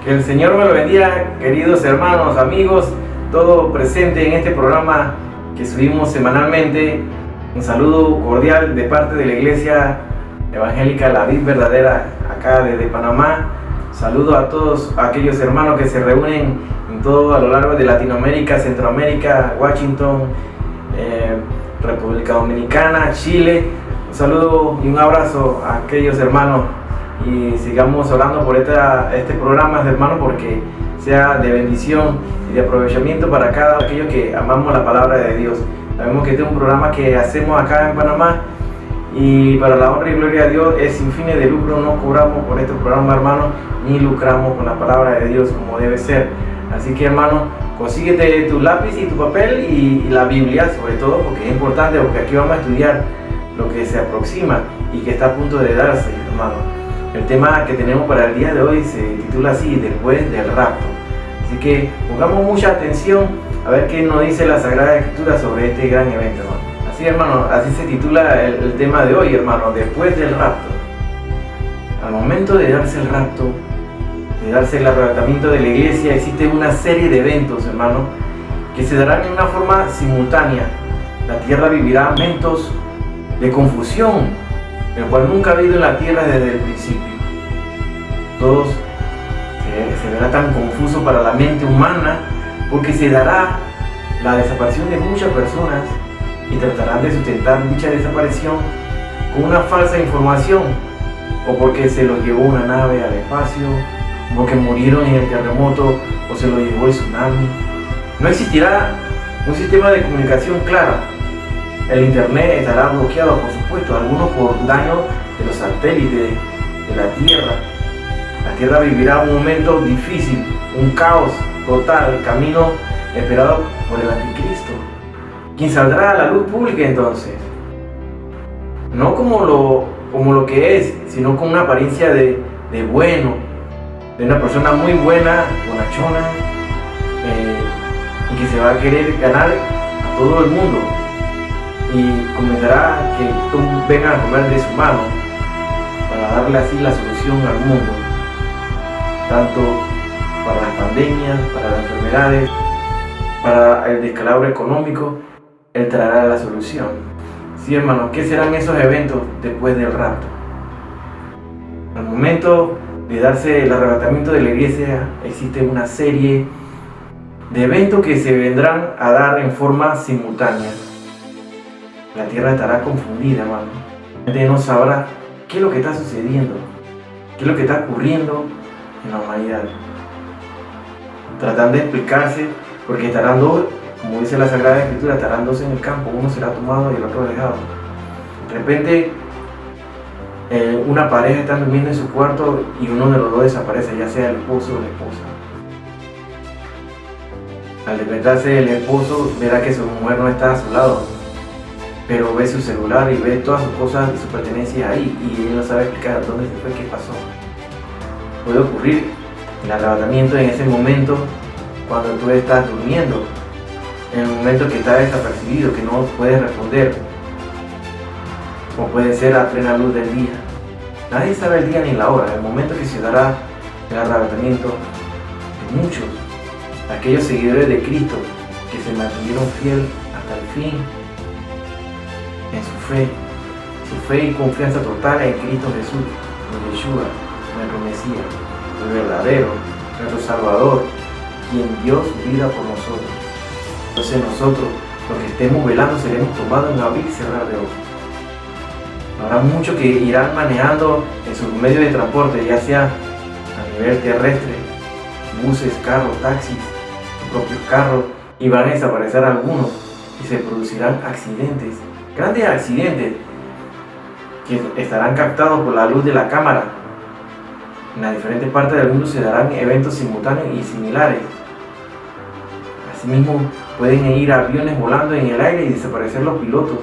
Que el Señor me lo bendiga, queridos hermanos, amigos, todo presente en este programa que subimos semanalmente. Un saludo cordial de parte de la Iglesia Evangélica La Vid Verdadera, acá desde Panamá. Saludo a todos aquellos hermanos que se reúnen en todo a lo largo de Latinoamérica, Centroamérica, Washington, República Dominicana, Chile. Un saludo y un abrazo a aquellos hermanos. Y sigamos orando por este programa, hermano, porque sea de bendición y de aprovechamiento para cada aquellos que amamos la palabra de Dios. Sabemos que este es un programa que hacemos acá en Panamá y para la honra y gloria de Dios es sin fines de lucro. No cobramos por este programa, hermano, ni lucramos con la palabra de Dios como debe ser. Así que, hermano, consíguete tu lápiz y tu papel y la Biblia, sobre todo, porque es importante, porque aquí vamos a estudiar lo que se aproxima y que está a punto de darse, hermano. El tema que tenemos para el día de hoy se titula así: después del rapto. Así que pongamos mucha atención a ver qué nos dice la Sagrada Escritura sobre este gran evento, hermano. Así, hermano, así se titula el tema de hoy, hermano: después del rapto. Al momento de darse el rapto, de darse el arrebatamiento de la iglesia, existe una serie de eventos, hermano, que se darán en una forma simultánea. La tierra vivirá momentos de confusión, el cual nunca ha habido en la tierra desde el principio. Todos se verá tan confuso para la mente humana, porque se dará la desaparición de muchas personas y tratarán de sustentar dicha desaparición con una falsa información, o porque se los llevó una nave al espacio, o porque murieron en el terremoto, o se los llevó el tsunami. No existirá un sistema de comunicación clara. El internet estará bloqueado, por supuesto, algunos por daño de los satélites de la Tierra. La Tierra vivirá un momento difícil, un caos total, camino esperado por el anticristo, quien saldrá a la luz pública entonces, no como lo que es, sino con una apariencia de bueno, de una persona muy buena, bonachona, y que se va a querer ganar a todo el mundo. Y comenzará que todos vengan a comer de su mano para darle así la solución al mundo, tanto para las pandemias, para las enfermedades, para el descalabro económico. Él traerá la solución. Sí, hermano, ¿qué serán esos eventos después del rapto? Al momento de darse el arrebatamiento de la iglesia, existe una serie de eventos que se vendrán a dar en forma simultánea. La tierra estará confundida, hermano. La gente no sabrá qué es lo que está sucediendo, qué es lo que está ocurriendo en la humanidad. Tratando de explicarse, porque estarán dos, como dice la Sagrada Escritura, estarán dos en el campo, uno será tomado y el otro dejado. De repente, una pareja está durmiendo en su cuarto y uno de los dos desaparece, ya sea el esposo o la esposa. Al despertarse el esposo, verá que su mujer no está a su lado, pero ve su celular y ve todas sus cosas y sus pertenencias ahí, y él no sabe explicar dónde se fue, qué pasó. Puede ocurrir el arrebatamiento en ese momento cuando tú estás durmiendo, en el momento que estás desapercibido, que no puedes responder, o puede ser a plena luz del día. Nadie sabe el día ni la hora, el momento que se dará el arrebatamiento de muchos, aquellos seguidores de Cristo que se mantuvieron fiel hasta el fin en su fe y confianza total en Cristo Jesús, en Yeshua, nuestro Mesías, el verdadero, nuestro Salvador, quien dio su vida por nosotros. Entonces nosotros, los que estemos velando, seremos tomados en abrir y cerrar de ojos. Habrá muchos que irán manejando en sus medios de transporte, ya sea a nivel terrestre, buses, carros, taxis, sus propios carros, y van a desaparecer algunos y se producirán accidentes, grandes accidentes que estarán captados por la luz de la cámara. En las diferentes partes del mundo se darán eventos simultáneos y similares. Asimismo, pueden ir aviones volando en el aire y desaparecer los pilotos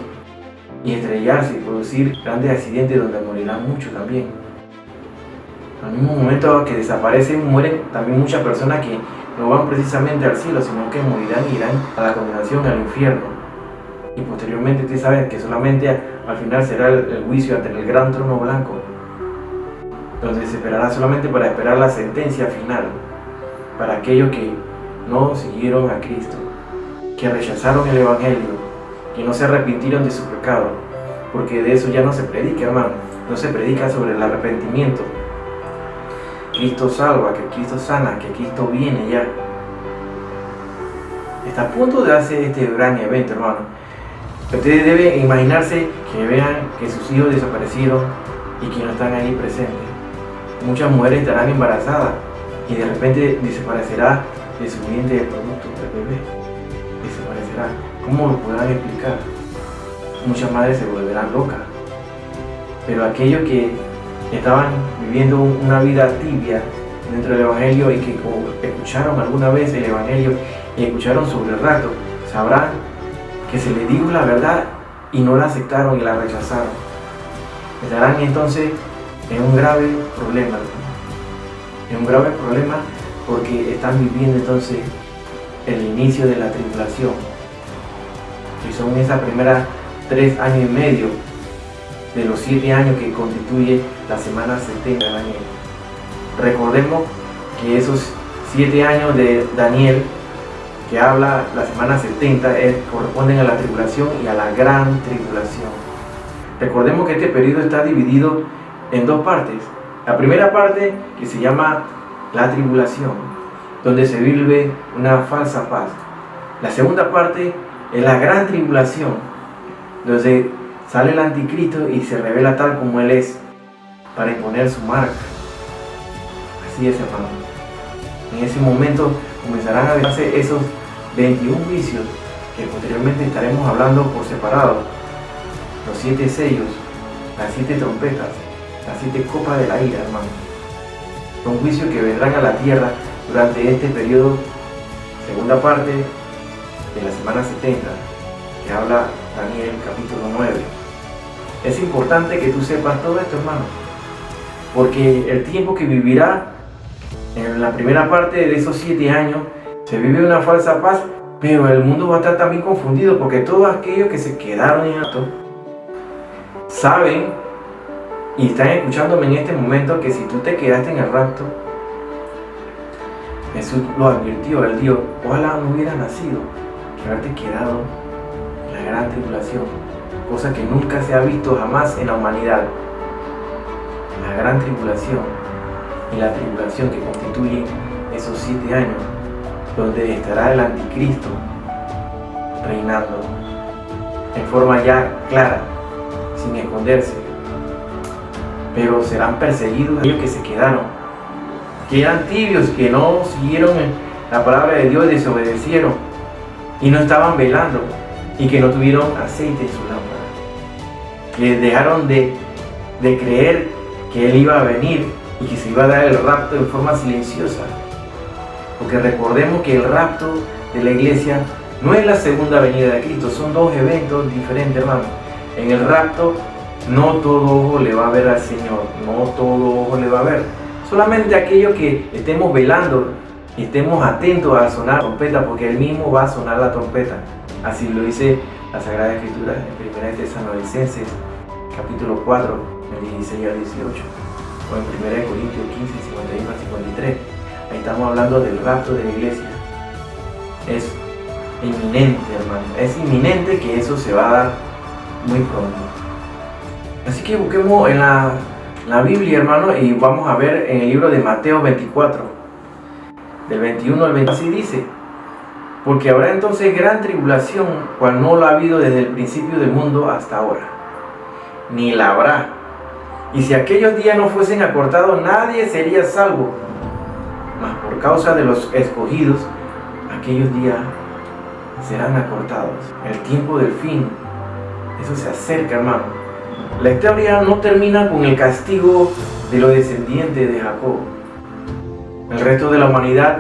y estrellarse y producir grandes accidentes donde morirán muchos también. Al mismo momento que desaparecen, mueren también muchas personas que no van precisamente al cielo, sino que morirán y irán a la condenación, al infierno. Y posteriormente usted sabe que solamente al final será el juicio ante el gran trono blanco, donde se esperará solamente para esperar la sentencia final. para aquellos que no siguieron a Cristo, que rechazaron el Evangelio, que no se arrepintieron de su pecado, porque de eso ya no se predica, hermano. No se predica sobre el arrepentimiento. Cristo salva, que Cristo sana, que Cristo viene ya. Está a punto de hacer este gran evento, hermano. Ustedes deben imaginarse que vean que sus hijos desaparecieron y que no están ahí presentes. Muchas mujeres estarán embarazadas y de repente desaparecerá de su vientre el producto del bebé. Desaparecerá. ¿Cómo lo podrán explicar? Muchas madres se volverán locas. Pero aquellos que estaban viviendo una vida tibia dentro del Evangelio y que escucharon alguna vez el Evangelio y escucharon sobre el rapto, sabrán que se les dijo la verdad y no la aceptaron y la rechazaron. Estarán entonces en un grave problema, en un grave problema porque están viviendo entonces el inicio de la tribulación, que son esas primeras 3 años y medio de los 7 años que constituye la semana 70 de Daniel. Recordemos que esos 7 años de Daniel que habla la semana 70 corresponden a la tribulación y a la gran tribulación. Recordemos que este periodo está dividido en 2 partes. La primera parte, que se llama la tribulación, donde se vive una falsa paz. La segunda parte es la gran tribulación, donde sale el anticristo y se revela tal como él es, para imponer su marca. Así es, hermano. En ese momento comenzarán a verse esos 21 juicios que posteriormente estaremos hablando por separado. Los 7 sellos, las 7 trompetas, las 7 copas de la ira, hermano. Son juicios que vendrán a la tierra durante este periodo, segunda parte de la semana 70, que habla Daniel capítulo 9. Es importante que tú sepas todo esto, hermano, porque el tiempo que vivirá en la primera parte de esos 7 años se vive una falsa paz, pero el mundo va a estar también confundido, porque todos aquellos que se quedaron en alto saben y están escuchándome en este momento que si tú te quedaste en el rapto, Jesús lo advirtió, él dijo: ojalá no hubiera nacido, que haberte quedado en la gran tribulación, cosa que nunca se ha visto jamás en la humanidad. La gran tribulación y la tribulación que constituyen esos 7 años, donde estará el anticristo reinando en forma ya clara, sin esconderse. Pero serán perseguidos aquellos que se quedaron, que eran tibios, que no siguieron la palabra de Dios y desobedecieron y no estaban velando, y que no tuvieron aceite en su lámpara, que dejaron de creer que Él iba a venir y que se iba a dar el rapto en forma silenciosa. Porque recordemos que el rapto de la iglesia no es la segunda venida de Cristo, son 2 eventos diferentes, hermano. En el rapto no todo ojo le va a ver al Señor, no todo ojo le va a ver. Solamente aquellos que estemos velando y estemos atentos a sonar la trompeta, porque Él mismo va a sonar la trompeta. Así lo dice la Sagrada Escritura en 1 Tesalonicenses capítulo 4, del 16 al 18, o en 1 Corintios 15, 51 al 53. Ahí estamos hablando del rapto de la iglesia. Es inminente, hermano. Es inminente que eso se va a dar muy pronto. Así que busquemos en la Biblia, hermano, y vamos a ver en el libro de Mateo 24, del 21 al 20. Así dice: porque habrá entonces gran tribulación, cual no la ha habido desde el principio del mundo hasta ahora, ni la habrá. Y si aquellos días no fuesen acortados, nadie sería salvo. Mas por causa de los escogidos, aquellos días serán acortados. El tiempo del fin, eso se acerca, hermano. La historia no termina con el castigo de los descendientes de Jacob. El resto de la humanidad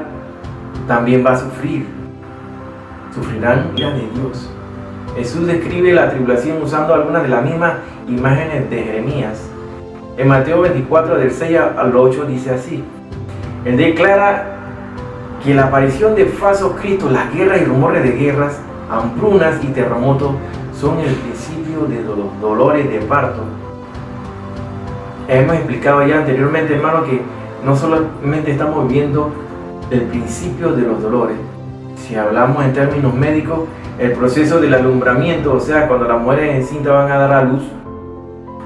también va a sufrir. Sufrirán ira de Dios. Jesús describe la tribulación usando algunas de las mismas imágenes de Jeremías. En Mateo 24, del 6 al 8, dice así: Él declara que la aparición de falsos cristos, las guerras y rumores de guerras, hambrunas y terremotos son el principio de los dolores de parto. Hemos explicado ya anteriormente, hermano, que no solamente estamos viviendo del principio de los dolores. Si hablamos en términos médicos, el proceso del alumbramiento, o sea, cuando las mujeres encintas van a dar a luz,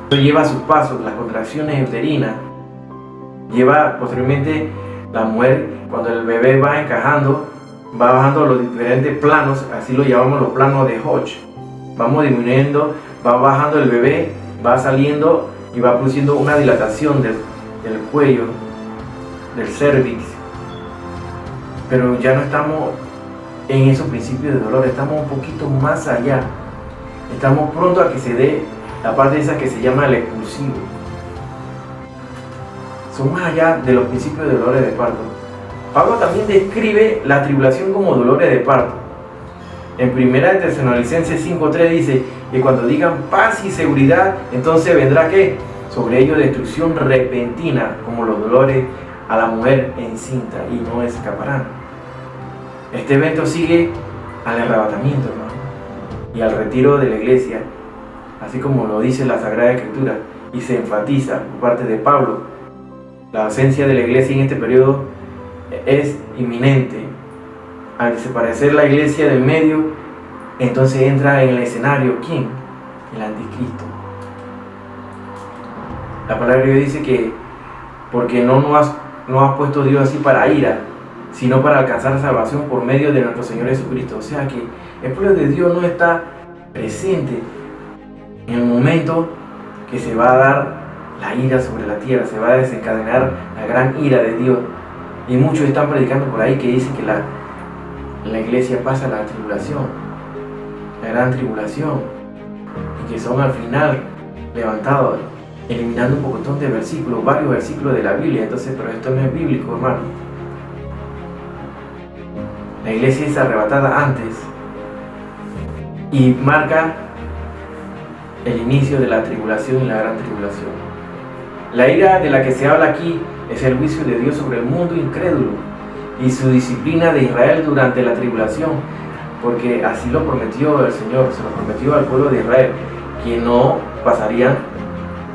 esto lleva sus pasos, las contracciones uterinas, lleva posteriormente la mujer, cuando el bebé va encajando, va bajando los diferentes planos, así lo llamamos los planos de Hodge. Vamos disminuyendo, va bajando el bebé, va saliendo y va produciendo una dilatación del cuello, del cervix. Pero ya no estamos en esos principios de dolor, estamos un poquito más allá. Estamos pronto a que se dé la parte esa que se llama el expulsivo. Son más allá de los principios de dolores de parto. Pablo también describe la tribulación como dolores de parto. En 1 Tesalonicenses 5:3 dice que cuando digan paz y seguridad, entonces vendrá ¿qué? Sobre ellos destrucción repentina, como los dolores a la mujer encinta, y no escaparán. Este evento sigue al arrebatamiento, hermano, y al retiro de la iglesia, así como lo dice la Sagrada Escritura, y se enfatiza por parte de Pablo. La ausencia de la iglesia en este periodo es inminente. Al desaparecer la iglesia del medio, entonces entra en el escenario ¿quién? El anticristo. La palabra de Dios dice que porque no nos ha puesto Dios así para ira, sino para alcanzar salvación por medio de nuestro Señor Jesucristo. O sea que el pueblo de Dios no está presente en el momento que se va a dar la ira sobre la tierra, se va a desencadenar la gran ira de Dios. Y muchos están predicando por ahí que dicen que la iglesia pasa la tribulación, la gran tribulación, y que son al final levantados, eliminando un pocotón de versículos, varios versículos de la Biblia. Entonces, pero esto no es bíblico, hermano. La iglesia es arrebatada antes y marca el inicio de la tribulación y la gran tribulación. La ira de la que se habla aquí es el juicio de Dios sobre el mundo incrédulo y su disciplina de Israel durante la tribulación, porque así lo prometió el Señor, se lo prometió al pueblo de Israel, que no pasarían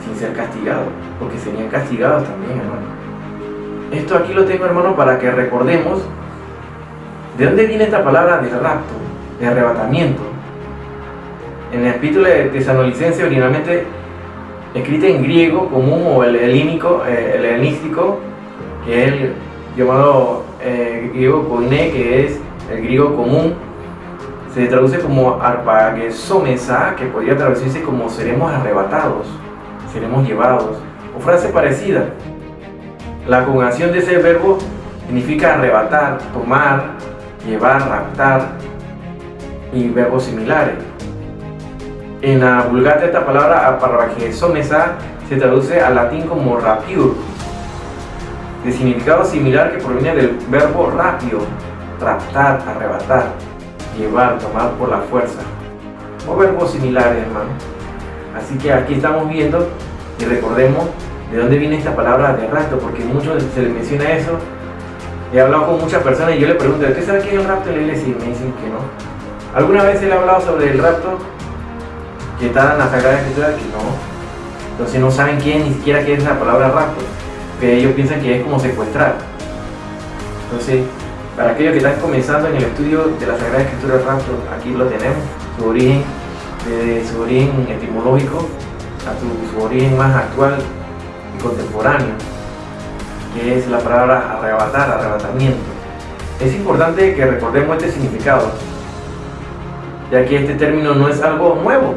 sin ser castigados, porque serían castigados también, hermano. Esto aquí lo tengo, hermano, para que recordemos de dónde viene esta palabra de rapto, de arrebatamiento. En el epístola de Tesalonicenses, originalmente escrita en griego común o el helenístico, que es el llamado griego koiné, que es el griego común, se traduce como arpagesomesa, que podría traducirse como seremos arrebatados, seremos llevados, o frase parecida. La conjugación de ese verbo significa arrebatar, tomar, llevar, raptar y verbos similares. En la Vulgata esta palabra arpagesomesa se traduce al latín como rapiur, de significado similar que proviene del verbo rapio, raptar, arrebatar, llevar, tomar por la fuerza, o verbos similares, hermano. Así que aquí estamos viendo y recordemos de dónde viene esta palabra de rapto, porque muchos se les menciona eso. He hablado con muchas personas y yo les pregunto, ¿usted sabe qué es el rapto en la iglesia? Y me dicen que no. ¿Alguna vez se le ha hablado sobre el rapto? Que está en la Sagrada Escritura, que no. Entonces no saben quién, ni siquiera qué es la palabra rapto, que ellos piensan que es como secuestrar. Entonces, para aquellos que están comenzando en el estudio de la Sagrada Escritura, el rapto, aquí lo tenemos, su origen, desde su origen etimológico a su origen más actual y contemporáneo, que es la palabra arrebatar, arrebatamiento. Es importante que recordemos este significado, ya que este término no es algo nuevo,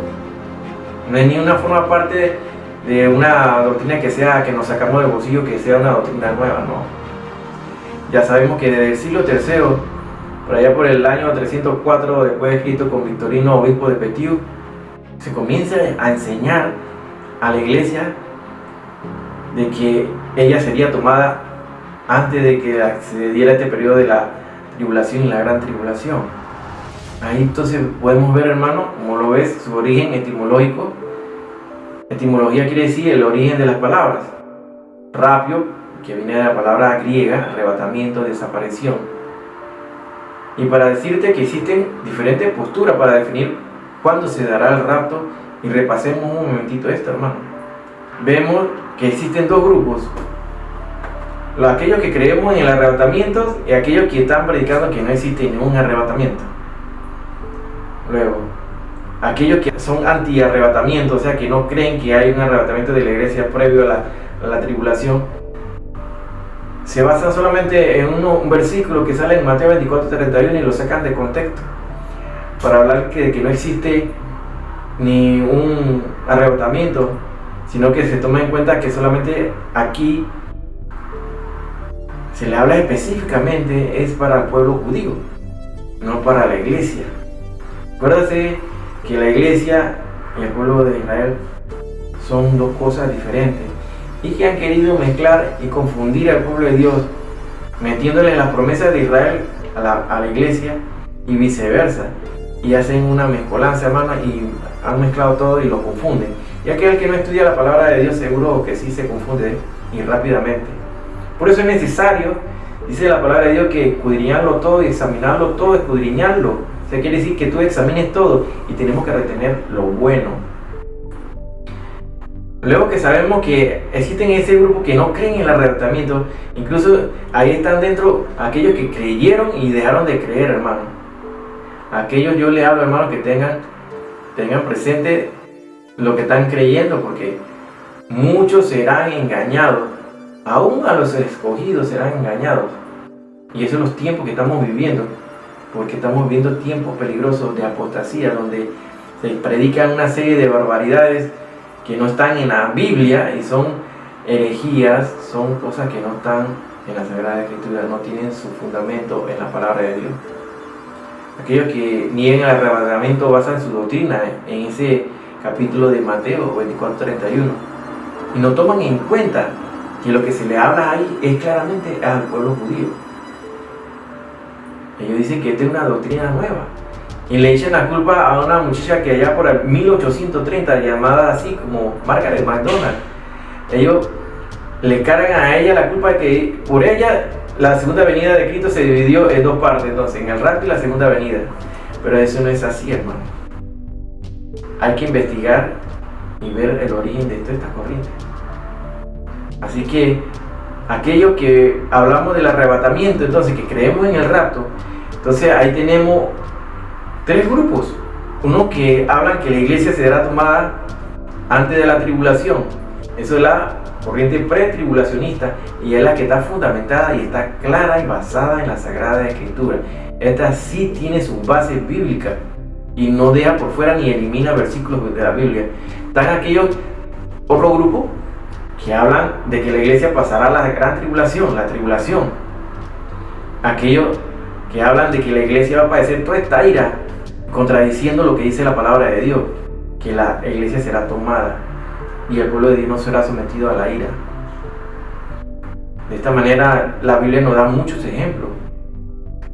no es ni una forma parte de una doctrina que nos sacamos del bolsillo, que sea una doctrina nueva, no. Ya sabemos que desde el siglo III, por allá por el año 304 después de Cristo, con Victorino, obispo de Poitiers, se comienza a enseñar a la iglesia de que ella sería tomada antes de que se diera este periodo de la tribulación y la gran tribulación. Ahí entonces podemos ver, hermano, como lo ves, su origen etimológico. Etimología quiere decir el origen de las palabras. Rapio, que viene de la palabra griega, arrebatamiento, desaparición. Y para decirte que existen diferentes posturas para definir cuándo se dará el rapto, y repasemos un momentito esto, hermano. Vemos que existen dos grupos. aquellos que creemos en el arrebatamiento y aquellos que están predicando que no existe ningún arrebatamiento. Luego, aquellos que son anti-arrebatamiento, o sea, que no creen que hay un arrebatamiento de la iglesia previo a la tribulación, se basan solamente en un versículo que sale en Mateo 24:31 y lo sacan de contexto para hablar de que no existe ni un arrebatamiento, sino que se toma en cuenta que solamente aquí se le habla específicamente es para el pueblo judío, no para la iglesia. Acuérdate que la iglesia y el pueblo de Israel son dos cosas diferentes y que han querido mezclar y confundir al pueblo de Dios, metiéndole las promesas de Israel a la iglesia y viceversa, y hacen una mezcolanza, hermano, y han mezclado todo y lo confunden. Y aquel que no estudia la palabra de Dios seguro que sí se confunde y rápidamente. Por eso es necesario, dice la palabra de Dios, que escudriñarlo todo y examinarlo todo, escudriñarlo. O sea, quiere decir que tú examines todo y tenemos que retener lo bueno. Luego que sabemos que existen ese grupo que no creen en el arrebatamiento, incluso ahí están dentro aquellos que creyeron y dejaron de creer, hermano. Aquellos yo le hablo, hermano, que tengan presente lo que están creyendo, porque muchos serán engañados, aún a los escogidos serán engañados. Y esos son los tiempos que estamos viviendo, porque estamos viviendo tiempos peligrosos de apostasía, donde se predican una serie de barbaridades que no están en la Biblia y son herejías, son cosas que no están en la Sagrada Escritura, no tienen su fundamento en la palabra de Dios. Aquellos que niegan el arrebatamiento basan su doctrina en ese capítulo de Mateo 24:31 y no toman en cuenta que lo que se le habla ahí es claramente al pueblo judío. Ellos dicen que esta es una doctrina nueva y le echan la culpa a una muchacha que allá por el 1830 llamada así como Margaret MacDonald. Ellos le cargan a ella la culpa de que por ella la segunda venida de Cristo se dividió en dos partes, entonces en el rapto y la segunda venida. Pero eso no es así, hermano. Hay que investigar y ver el origen de todas estas corrientes. Así que aquellos que hablamos del arrebatamiento, entonces que creemos en el rapto, entonces ahí tenemos tres grupos. Uno que hablan que la iglesia será tomada antes de la tribulación. Eso es la corriente pretribulacionista y es la que está fundamentada y está clara y basada en la Sagrada Escritura. Esta sí tiene su base bíblica y no deja por fuera ni elimina versículos de la Biblia. Están aquellos, otro grupo, que hablan de que la iglesia pasará la gran tribulación, la tribulación. Aquellos que hablan de que la iglesia va a padecer toda esta ira, contradiciendo lo que dice la palabra de Dios, que la iglesia será tomada y el pueblo de Dios no será sometido a la ira. De esta manera la Biblia nos da muchos ejemplos.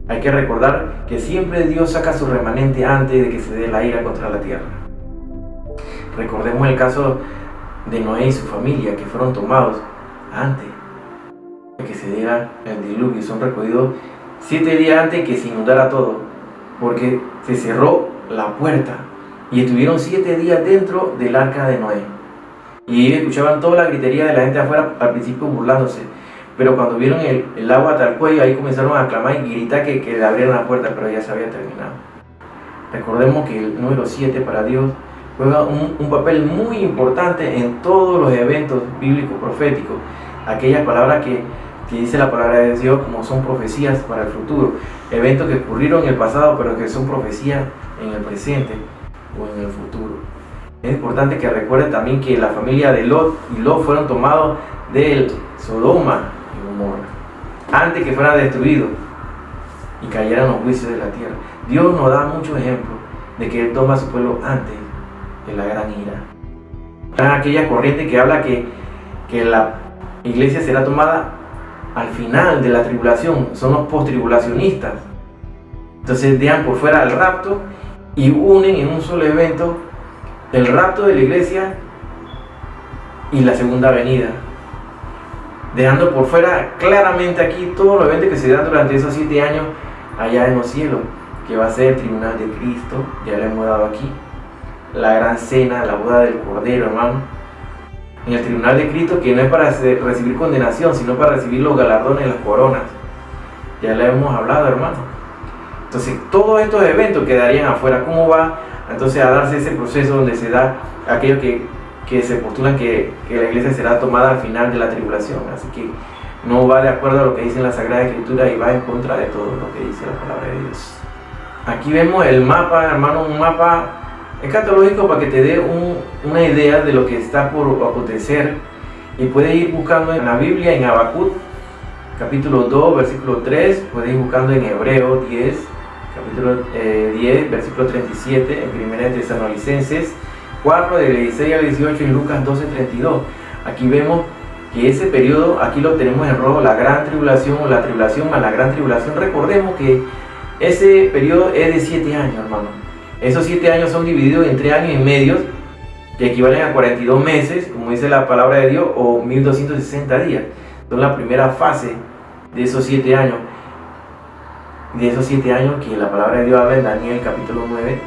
Hay que recordar que siempre Dios saca su remanente antes de que se dé la ira contra la tierra. Recordemos el caso de Noé y su familia, que fueron tomados antes de que se diera el diluvio. Son recogidos 7 días antes que se inundara todo, porque se cerró la puerta y estuvieron 7 días dentro del arca de Noé. Y ellos escuchaban toda la gritería de la gente afuera, al principio burlándose, pero cuando vieron el agua hasta el cuello, ahí comenzaron a clamar y gritar que le abrieran la puerta, pero ya se había terminado. Recordemos que el número 7 para Dios juega un papel muy importante en todos los eventos bíblicos proféticos. Aquellas palabras que dice la palabra de Dios como son profecías para el futuro. Eventos que ocurrieron en el pasado, pero que son profecías en el presente o en el futuro. Es importante que recuerden también que la familia de Lot y Lot fueron tomados del Sodoma y Gomorra antes que fueran destruidos y cayeran los juicios de la tierra. Dios nos da muchos ejemplos de que Él toma a su pueblo antes de la gran ira. Están aquella corriente que habla que la iglesia será tomada al final de la tribulación. Son los post-tribulacionistas. Entonces dejan por fuera el rapto y unen en un solo evento el rapto de la iglesia y la segunda venida, dejando por fuera claramente aquí todos los eventos que se dan durante esos 7 años allá en los cielos, que va a ser el tribunal de Cristo. Ya lo hemos dado aquí, la gran cena, la boda del Cordero, hermano. en el tribunal de Cristo, que no es para recibir condenación, sino para recibir los galardones, las coronas. Ya le hemos hablado, hermano. Entonces, todos estos eventos quedarían afuera. ¿Cómo va entonces a darse ese proceso donde se da aquello que se postulan que la iglesia será tomada al final de la tribulación? Así que no va de acuerdo a lo que dice la Sagrada Escritura y va en contra de todo lo que dice la palabra de Dios. Aquí vemos el mapa, hermano, un mapa escatológico para que te dé una idea de lo que está por acontecer, y puedes ir buscando en la Biblia, en Habacuc capítulo 2, versículo 3, puedes ir buscando en Hebreo 10, capítulo 10, versículo 37, en Primera de Tesalonicenses 4, del 16 al 18, y Lucas 12, 32. Aquí vemos que ese periodo, aquí lo tenemos en rojo, la gran tribulación o la tribulación más la gran tribulación. Recordemos que ese periodo es de 7 años, hermano. Esos 7 años son divididos en 3 años y medio, que equivalen a 42 meses, como dice la palabra de Dios, o 1260 días. Son la primera fase de esos 7 años. De esos 7 años que la palabra de Dios habla en Daniel capítulo 9,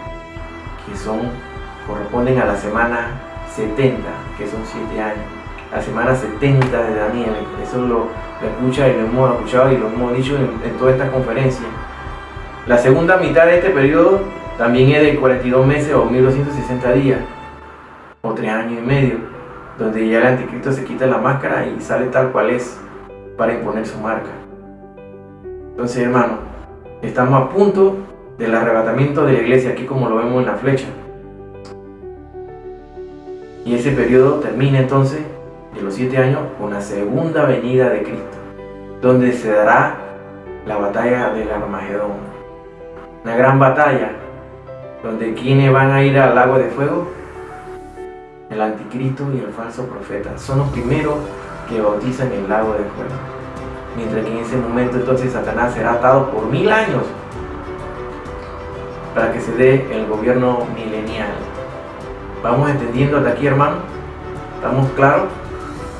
que corresponden a la semana 70, que son 7 años. La semana 70 de Daniel. Eso lo escucha y lo hemos escuchado y lo hemos dicho en toda esta conferencia. La segunda mitad de este periodo también es de 42 meses o 1260 días, o 3 años y medio, donde ya el anticristo se quita la máscara y sale tal cual es para imponer su marca. Entonces, hermano, estamos a punto del arrebatamiento de la iglesia, aquí como lo vemos en la flecha. Y ese periodo termina entonces de los 7 años con la segunda venida de Cristo, donde se dará la batalla del Armagedón. Una gran batalla, donde quienes van a ir al lago de fuego, el anticristo y el falso profeta, son los primeros que bautizan el lago de fuego. Mientras que en ese momento entonces Satanás será atado por 1000 años para que se dé el gobierno milenial. ¿Vamos entendiendo hasta aquí, hermano? ¿Estamos claros?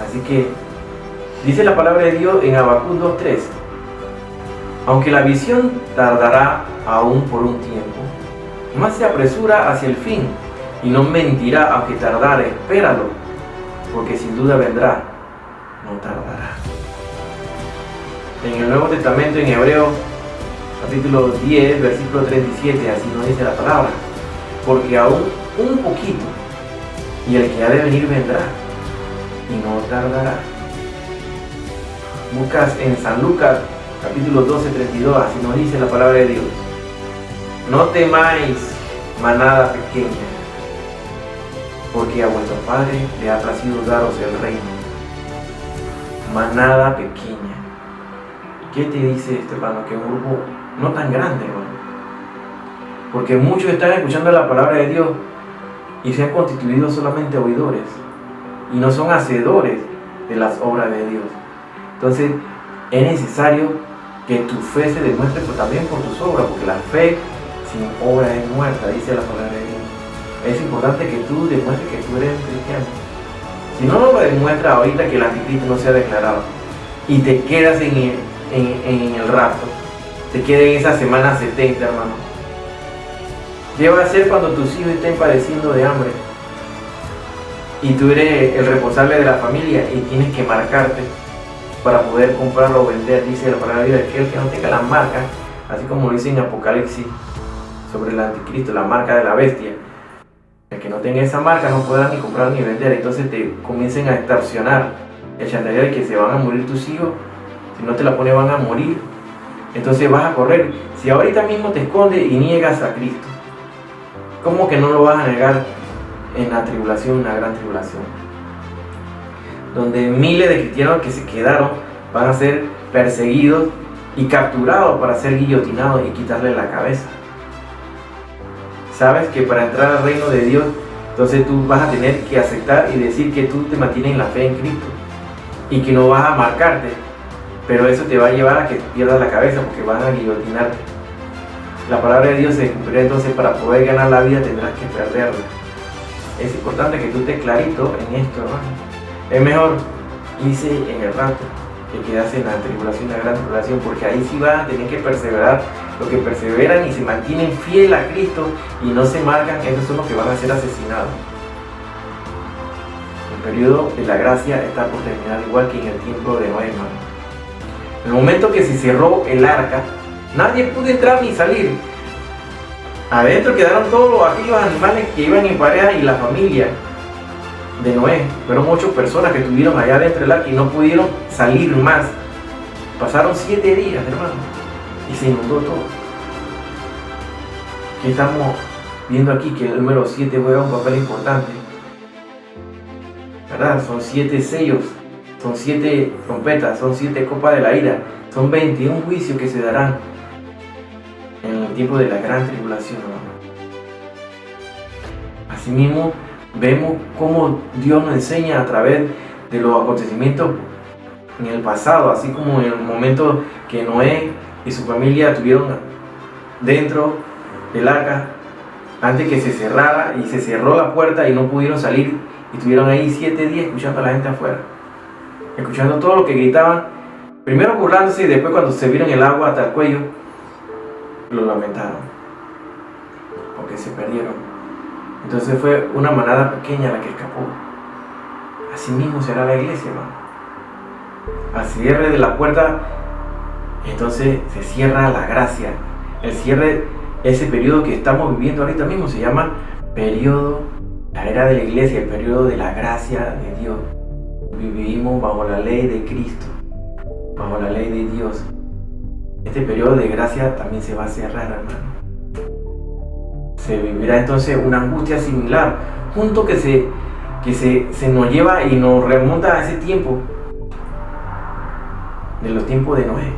Así que dice la palabra de Dios en Habacuc 2:3: aunque la visión tardará aún por un tiempo, más se apresura hacia el fin, y no mentirá aunque tardare. Espéralo, porque sin duda vendrá, no tardará. En el Nuevo Testamento, en Hebreo capítulo 10, versículo 37, así nos dice la palabra: porque aún un poquito, y el que ha de venir vendrá, y no tardará. Buscas en San Lucas capítulo 12, 32, así nos dice la palabra de Dios: no temáis, manada pequeña, porque a vuestro Padre le ha placido daros el reino. Manada pequeña. ¿Qué te dice este, hermano? Que es un grupo no tan grande, hermano. Porque muchos están escuchando la palabra de Dios y se han constituido solamente oidores y no son hacedores de las obras de Dios. Entonces es necesario que tu fe se demuestre también por tus obras, porque la fe sin obra es muerta, dice la palabra de Dios. Es importante que tú demuestres que tú eres cristiano. Si no lo demuestras ahorita que el anticristo no se ha declarado y te quedas en el rapto, te quedas en esa semana 70, hermano, ¿qué va a hacer cuando tus hijos estén padeciendo de hambre? Y tú eres el responsable de la familia y tienes que marcarte para poder comprarlo o vender. Dice la palabra de Dios: aquel que no tenga la marca, así como lo dice en Apocalipsis sobre el anticristo, la marca de la bestia, el que no tenga esa marca no podrá ni comprar ni vender. Entonces te comiencen a extorsionar el chantaje de que se van a morir tus hijos, si no te la pones van a morir. Entonces vas a correr. Si ahorita mismo te escondes y niegas a Cristo, ¿cómo que no lo vas a negar en la tribulación, en la gran tribulación? Donde miles de cristianos que se quedaron van a ser perseguidos y capturados para ser guillotinados y quitarle la cabeza. Sabes que para entrar al reino de Dios, entonces tú vas a tener que aceptar y decir que tú te mantienes en la fe en Cristo y que no vas a marcarte, pero eso te va a llevar a que pierdas la cabeza, porque van a guillotinarte. La palabra de Dios se cumplirá. Entonces, para poder ganar la vida tendrás que perderla. Es importante que tú estés clarito en esto, hermano. Es mejor irse en el rapto que quedarse en la tribulación, la gran tribulación, porque ahí sí van a tener que perseverar. Los que perseveran y se mantienen fieles a Cristo y no se marcan, esos son los que van a ser asesinados. periodo de la gracia está por terminar, igual que en el tiempo de Noé, hermano. En el momento que se cerró el arca, nadie pudo entrar ni salir. Adentro quedaron todos aquellos animales que iban en pareja y la familia de Noé. Fueron 8 personas que estuvieron allá dentro del arca y no pudieron salir más. Pasaron 7 días, hermano, y se inundó todo. ¿Qué estamos viendo aquí? Que el número 7 juega un papel importante, ¿verdad? Son 7 sellos, son 7 trompetas, son 7 copas de la ira, son 21 juicios que se darán en el tiempo de la gran tribulación, hermano. Asimismo, vemos cómo Dios nos enseña a través de los acontecimientos en el pasado, así como en el momento que Noé y su familia estuvieron dentro del arca, antes que se cerrara y se cerró la puerta y no pudieron salir, y estuvieron ahí 7 días escuchando a la gente afuera, escuchando todo lo que gritaban, primero burlándose y después cuando se vieron el agua hasta el cuello, lo lamentaron, porque se perdieron. Entonces fue una manada pequeña la que escapó. Así mismo será la iglesia, hermano. Al cierre de la puerta, entonces se cierra la gracia. El cierre, ese periodo que estamos viviendo ahorita mismo, se llama periodo, la era de la iglesia, el periodo de la gracia de Dios. Vivimos bajo la ley de Cristo, bajo la ley de Dios. Este periodo de gracia también se va a cerrar, hermano. Se vivirá entonces una angustia similar, junto que se nos lleva y nos remonta a ese tiempo, de los tiempos de Noé.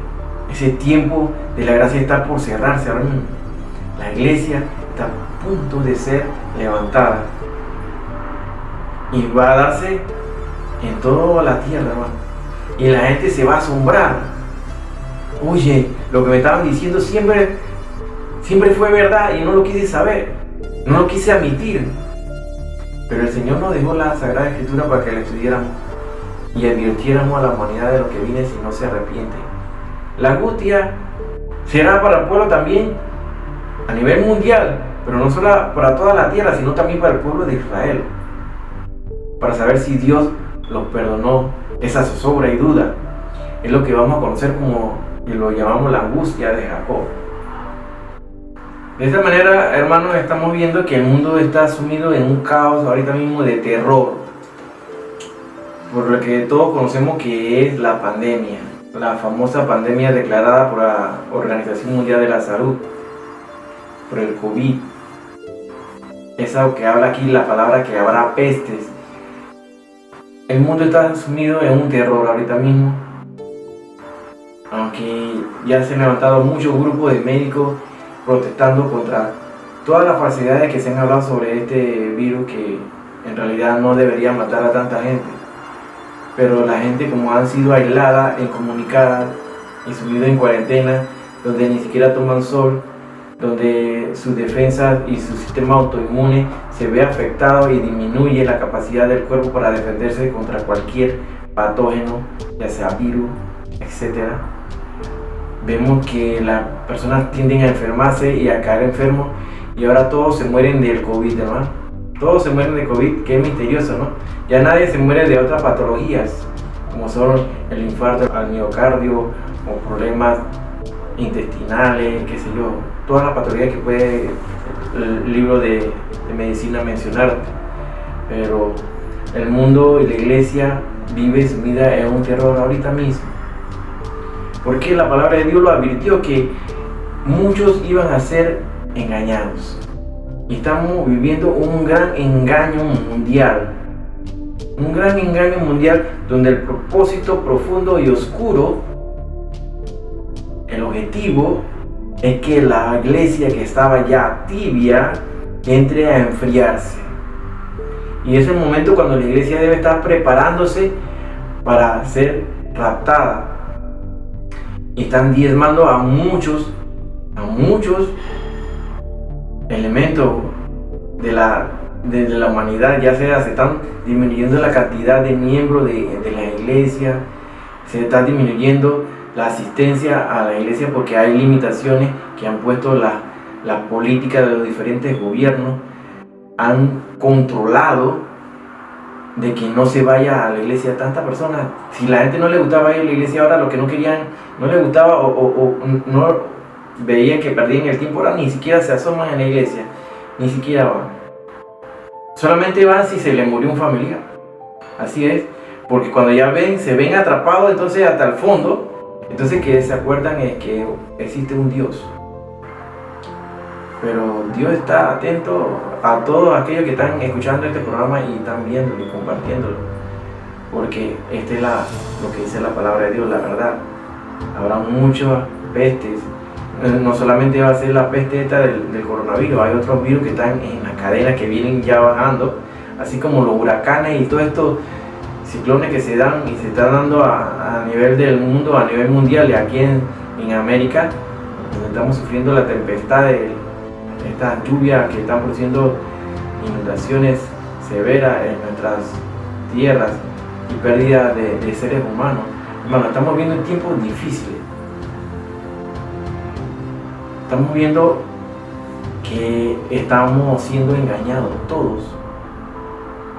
Ese tiempo de la gracia está por cerrarse, hermano. La iglesia está a punto de ser levantada y va a darse en toda la tierra, hermano. Y la gente se va a asombrar. Oye, lo que me estaban diciendo siempre fue verdad y no lo quise saber, no lo quise admitir. Pero el Señor nos dejó la Sagrada Escritura para que la estudiáramos y advirtiéramos a la humanidad de lo que viene si no se arrepiente. La angustia será para el pueblo también a nivel mundial, pero no solo para toda la tierra, sino también para el pueblo de Israel, para saber si Dios los perdonó esa zozobra y duda. Es lo que vamos a conocer como, y lo llamamos la angustia de Jacob. De esta manera, hermanos, estamos viendo que el mundo está sumido en un caos ahorita mismo de terror, por lo que todos conocemos que es la pandemia, la famosa pandemia declarada por la Organización Mundial de la Salud, por el COVID. Esa que habla aquí la palabra que habrá pestes. El mundo está sumido en un terror ahorita mismo, aunque ya se han levantado muchos grupos de médicos protestando contra todas las falsedades que se han hablado sobre este virus, que en realidad no debería matar a tanta gente. Pero la gente, como han sido aislada, incomunicada y subido en cuarentena, donde ni siquiera toman sol, donde sus defensas y su sistema autoinmune se ve afectado y disminuye la capacidad del cuerpo para defenderse contra cualquier patógeno, ya sea virus, etc. Vemos que las personas tienden a enfermarse y a caer enfermos, y ahora todos se mueren del COVID, hermano. Todos se mueren de COVID, que es misterioso, ¿no? Ya nadie se muere de otras patologías, como son el infarto al miocardio o problemas intestinales, qué sé yo, todas las patologías que puede el libro de medicina mencionar. Pero el mundo y la iglesia vive sumida en un terror ahorita mismo, porque la palabra de Dios lo advirtió, que muchos iban a ser engañados. Y estamos viviendo un gran engaño mundial. Un gran engaño mundial donde el propósito profundo y oscuro, el objetivo, es que la iglesia que estaba ya tibia entre a enfriarse. Y es el momento cuando la iglesia debe estar preparándose para ser raptada. Y están diezmando a muchos elementos de la humanidad, ya sea se están disminuyendo la cantidad de miembros de la iglesia, se está disminuyendo la asistencia a la iglesia porque hay limitaciones que han puesto la política de los diferentes gobiernos, han controlado de que no se vaya a la iglesia tanta persona. Si la gente no le gustaba ir a la iglesia ahora, lo que no querían, no le gustaba o no veían que perdían el tiempo, ahora ni siquiera se asoman en la iglesia, ni siquiera van. Solamente van si se le murió un familiar. Así es, porque cuando ya ven, se ven atrapados entonces hasta el fondo, entonces que se acuerdan es que existe un Dios. Pero Dios está atento a todos aquellos que están escuchando este programa y están viéndolo y compartiéndolo, porque esta es lo que dice la palabra de Dios, la verdad. Habrá muchas pestes, no solamente va a ser la peste esta del coronavirus, hay otros virus que están en la cadena que vienen ya bajando, así como los huracanes y todos estos ciclones que se dan y se están dando a nivel del mundo, a nivel mundial, y aquí en América, donde estamos sufriendo la tempestad estas lluvias que están produciendo inundaciones severas en nuestras tierras y pérdida de seres humanos. Hermano, estamos viendo tiempos difíciles. Estamos viendo que estamos siendo engañados todos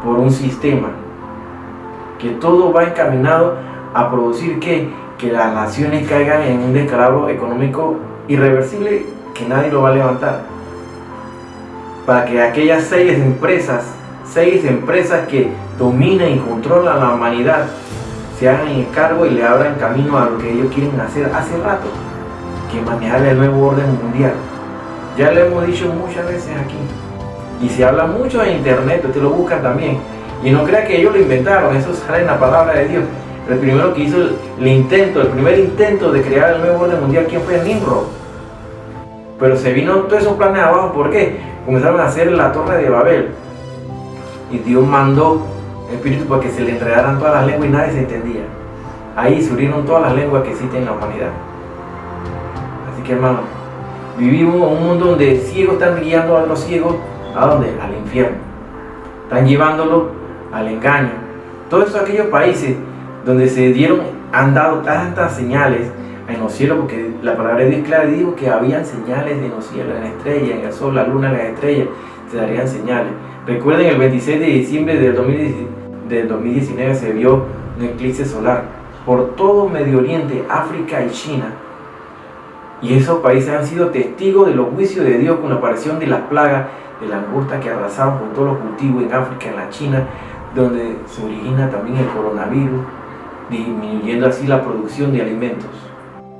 por un sistema, que todo va encaminado a producir que las naciones caigan en un descalabro económico irreversible que nadie lo va a levantar. Para que aquellas seis empresas que dominan y controlan la humanidad se hagan el cargo y le abran camino a lo que ellos quieren hacer hace rato, que manejar el nuevo orden mundial. Ya lo hemos dicho muchas veces aquí, y se habla mucho en internet, ustedes lo buscan también, y no crean que ellos lo inventaron, eso sale en la palabra de Dios. El primero que hizo el primer intento de crear el nuevo orden mundial, ¿quién fue? Nimrod. Pero se vino todos esos planes abajo. ¿Por qué? Comenzaron a hacer la torre de Babel, y Dios mandó el espíritu para que se le enredaran todas las lenguas y nadie se entendía. Ahí se unieron todas las lenguas que existen en la humanidad. Así que, hermano, vivimos en un mundo donde ciegos están guiando a los ciegos, ¿a dónde? Al infierno. Están llevándolo al engaño. Todos aquellos países donde han dado tantas señales en los cielos, porque la palabra de Dios clara dijo que habían señales en los cielos, en la estrella, en el sol, la luna, en las estrellas, se darían señales. Recuerden, el 26 de diciembre del 2019 se vio un eclipse solar por todo Medio Oriente, África y China. Y esos países han sido testigos de los juicios de Dios con la aparición de las plagas de langosta que arrasaban con todos los cultivos en África, en la China, donde se origina también el coronavirus, disminuyendo así la producción de alimentos.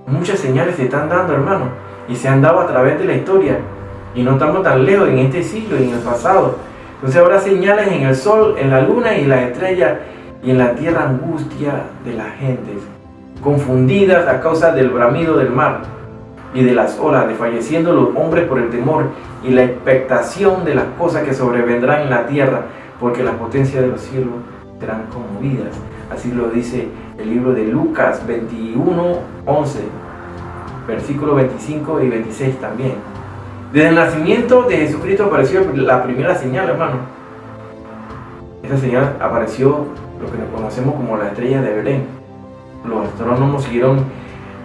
Muchas señales se están dando, hermano, y se han dado a través de la historia, y no estamos tan lejos en este siglo y en el pasado. Entonces habrá señales en el sol, en la luna y en las estrellas, y en la tierra angustia de las gentes, confundidas a causa del bramido del mar y de las olas, desfalleciendo los hombres por el temor y la expectación de las cosas que sobrevendrán en la tierra, porque las potencias de los cielos serán conmovidas. Así lo dice el libro de Lucas 21:11, versículos 25 y 26 también. Desde el nacimiento de Jesucristo apareció la primera señal, hermano. Esa señal apareció lo que conocemos como la estrella de Belén. Los astrónomos siguieron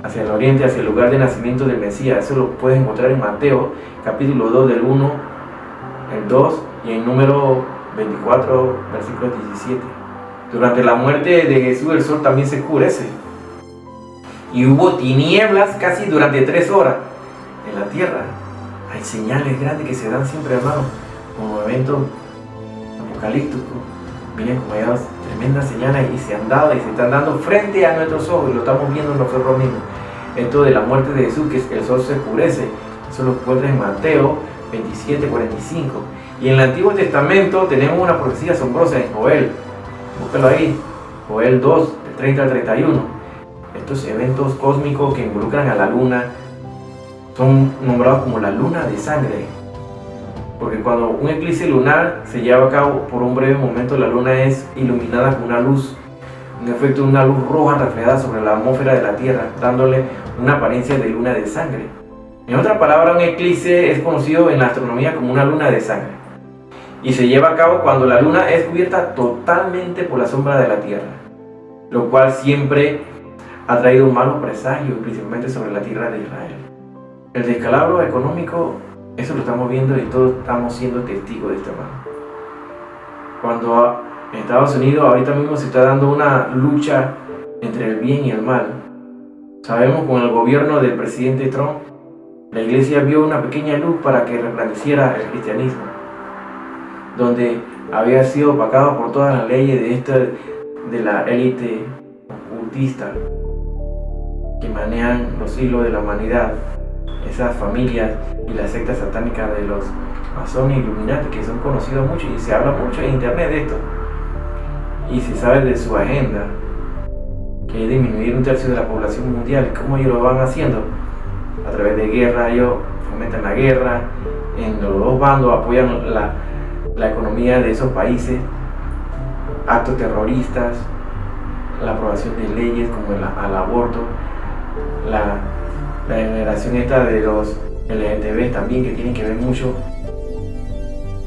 hacia el oriente, hacia el lugar de nacimiento del Mesías. Eso lo puedes encontrar en Mateo, capítulo 2, del 1, el 2, y en número 24, versículo 17. Durante la muerte de Jesús, el sol también se oscurece. Y hubo tinieblas casi durante 3 horas en la tierra. Hay señales grandes que se dan siempre, hermano, como eventos apocalípticos. Vienen como ya tremendas señales y se han dado y se están dando frente a nuestros ojos, y lo estamos viendo nosotros mismos. Esto de la muerte de Jesús, que el sol se oscurece, eso lo encuentras en Mateo 27:45. Y en el Antiguo Testamento tenemos una profecía asombrosa en Joel. Búscalo ahí, Joel 2, del 30 al 31. Estos eventos cósmicos que involucran a la luna son nombrados como la luna de sangre, porque cuando un eclipse lunar se lleva a cabo por un breve momento, la luna es iluminada con una luz, un efecto de una luz roja reflejada sobre la atmósfera de la Tierra, dándole una apariencia de luna de sangre. En otra palabra, un eclipse es conocido en la astronomía como una luna de sangre, y se lleva a cabo cuando la luna es cubierta totalmente por la sombra de la Tierra, lo cual siempre ha traído un malo presagio, principalmente sobre la tierra de Israel. El descalabro económico, eso lo estamos viendo y todos estamos siendo testigos de esto, hermano. Cuando En Estados Unidos ahorita mismo se está dando una lucha entre el bien y el mal. Sabemos con el gobierno del presidente Trump, la iglesia vio una pequeña luz para que resplandeciera el cristianismo, donde había sido opacado por todas las leyes de la élite ocultista que manejan los hilos de la humanidad, esas familias y las sectas satánicas de los masones y Illuminati, que son conocidos mucho y se habla mucho en internet de esto, y se sabe de su agenda, que es disminuir 1/3 de la población mundial. ¿Cómo ellos lo van haciendo? A través de guerra. Ellos fomentan la guerra, en los dos bandos apoyan la economía de esos países, actos terroristas, la aprobación de leyes como al aborto, la generación esta de los LGTB también, que tienen que ver mucho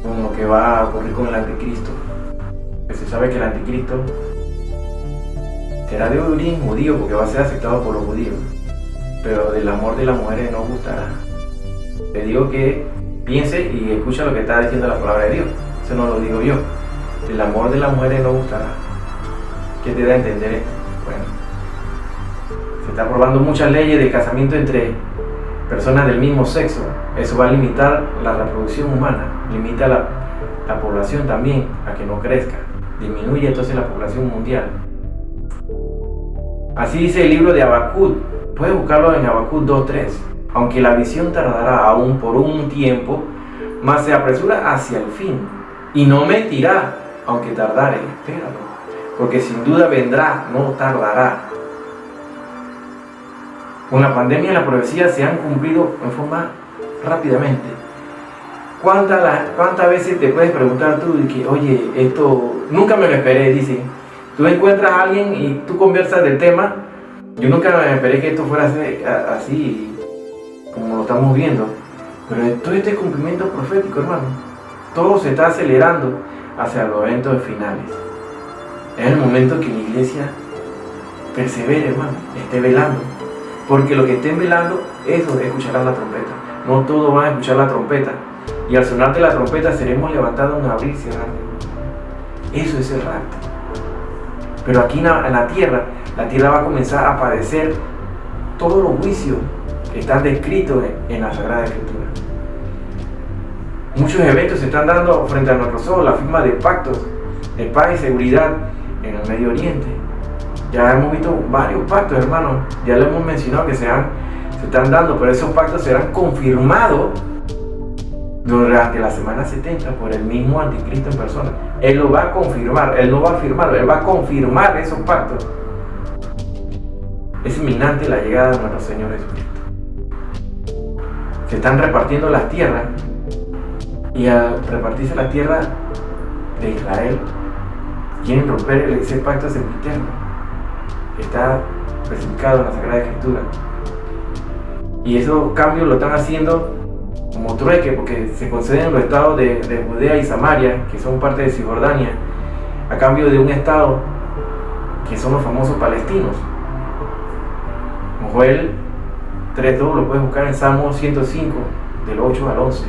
con lo que va a ocurrir con el anticristo. Que se sabe que el anticristo será de origen judío porque va a ser aceptado por los judíos, pero del amor de las mujeres no gustará. Te digo que piense y escucha lo que está diciendo la palabra de Dios. Eso no lo digo yo. El amor de las mujeres no gustará. ¿Qué te da a entender esto? Bueno, se está aprobando muchas leyes de casamiento entre personas del mismo sexo. Eso va a limitar la reproducción humana, limita la población también a que no crezca, disminuye entonces la población mundial. Así dice el libro de Habacuc. Puedes buscarlo en Habacuc 2:3. Aunque la visión tardará aún por un tiempo, mas se apresura hacia el fin, y no mentirá, aunque tardare. Espéralo, porque sin duda vendrá, no tardará. Con la pandemia las profecías se han cumplido en forma rápidamente. ¿Cuántas veces te puedes preguntar tú de que, oye, esto nunca me lo esperé? Dicen, tú encuentras a alguien y tú conversas del tema. Yo nunca me esperé que esto fuera así como lo estamos viendo, pero todo este cumplimiento profético, hermano, todo se está acelerando hacia los eventos finales. Es el momento que la iglesia persevere, hermano, esté velando, porque los que estén velando, esos escucharán la trompeta. No todos van a escuchar la trompeta, y al sonar de la trompeta seremos levantados en abrir y cerrar. Eso es el rapto. Pero aquí en la tierra va a comenzar a padecer todos los juicios que están descritos en la Sagrada Escritura. Muchos eventos se están dando frente a nuestros ojos, la firma de pactos de paz y seguridad en el Medio Oriente. Ya hemos visto varios pactos, hermanos, ya lo hemos mencionado que se están dando, pero esos pactos serán confirmados durante la semana 70 por el mismo anticristo en persona. Él lo va a confirmar, él no va a firmarlo, él va a confirmar esos pactos. Es inminente la llegada de nuestro Señor Jesucristo. Se están repartiendo las tierras, y al repartirse la tierra de Israel, quieren romper ese pacto sempiterno que está especificado en la Sagrada Escritura. Y esos cambios lo están haciendo como trueque, porque se conceden los estados de Judea y Samaria, que son parte de Cisjordania, a cambio de un estado que son los famosos palestinos. Joel 3:2 lo puedes buscar en Salmo 105, del 8 al 11.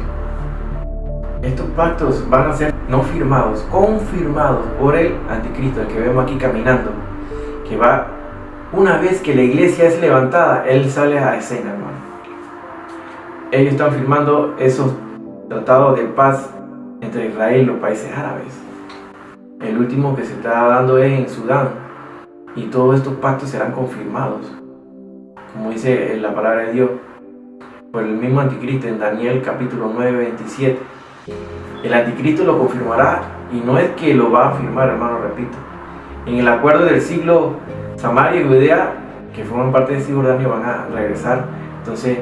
Estos pactos van a ser no firmados, confirmados por el anticristo, el que vemos aquí caminando, que va, una vez que la iglesia es levantada, él sale a escena, hermano. Ellos están firmando esos tratados de paz entre Israel y los países árabes. El último que se está dando es en Sudán, y todos estos pactos serán confirmados, como dice la palabra de Dios, por el mismo anticristo en Daniel capítulo 9:27. El anticristo lo confirmará, y no es que lo va a firmar, hermano, repito. En el acuerdo del siglo, Samaria y Judea, que forman parte de Cisjordania, van a regresar entonces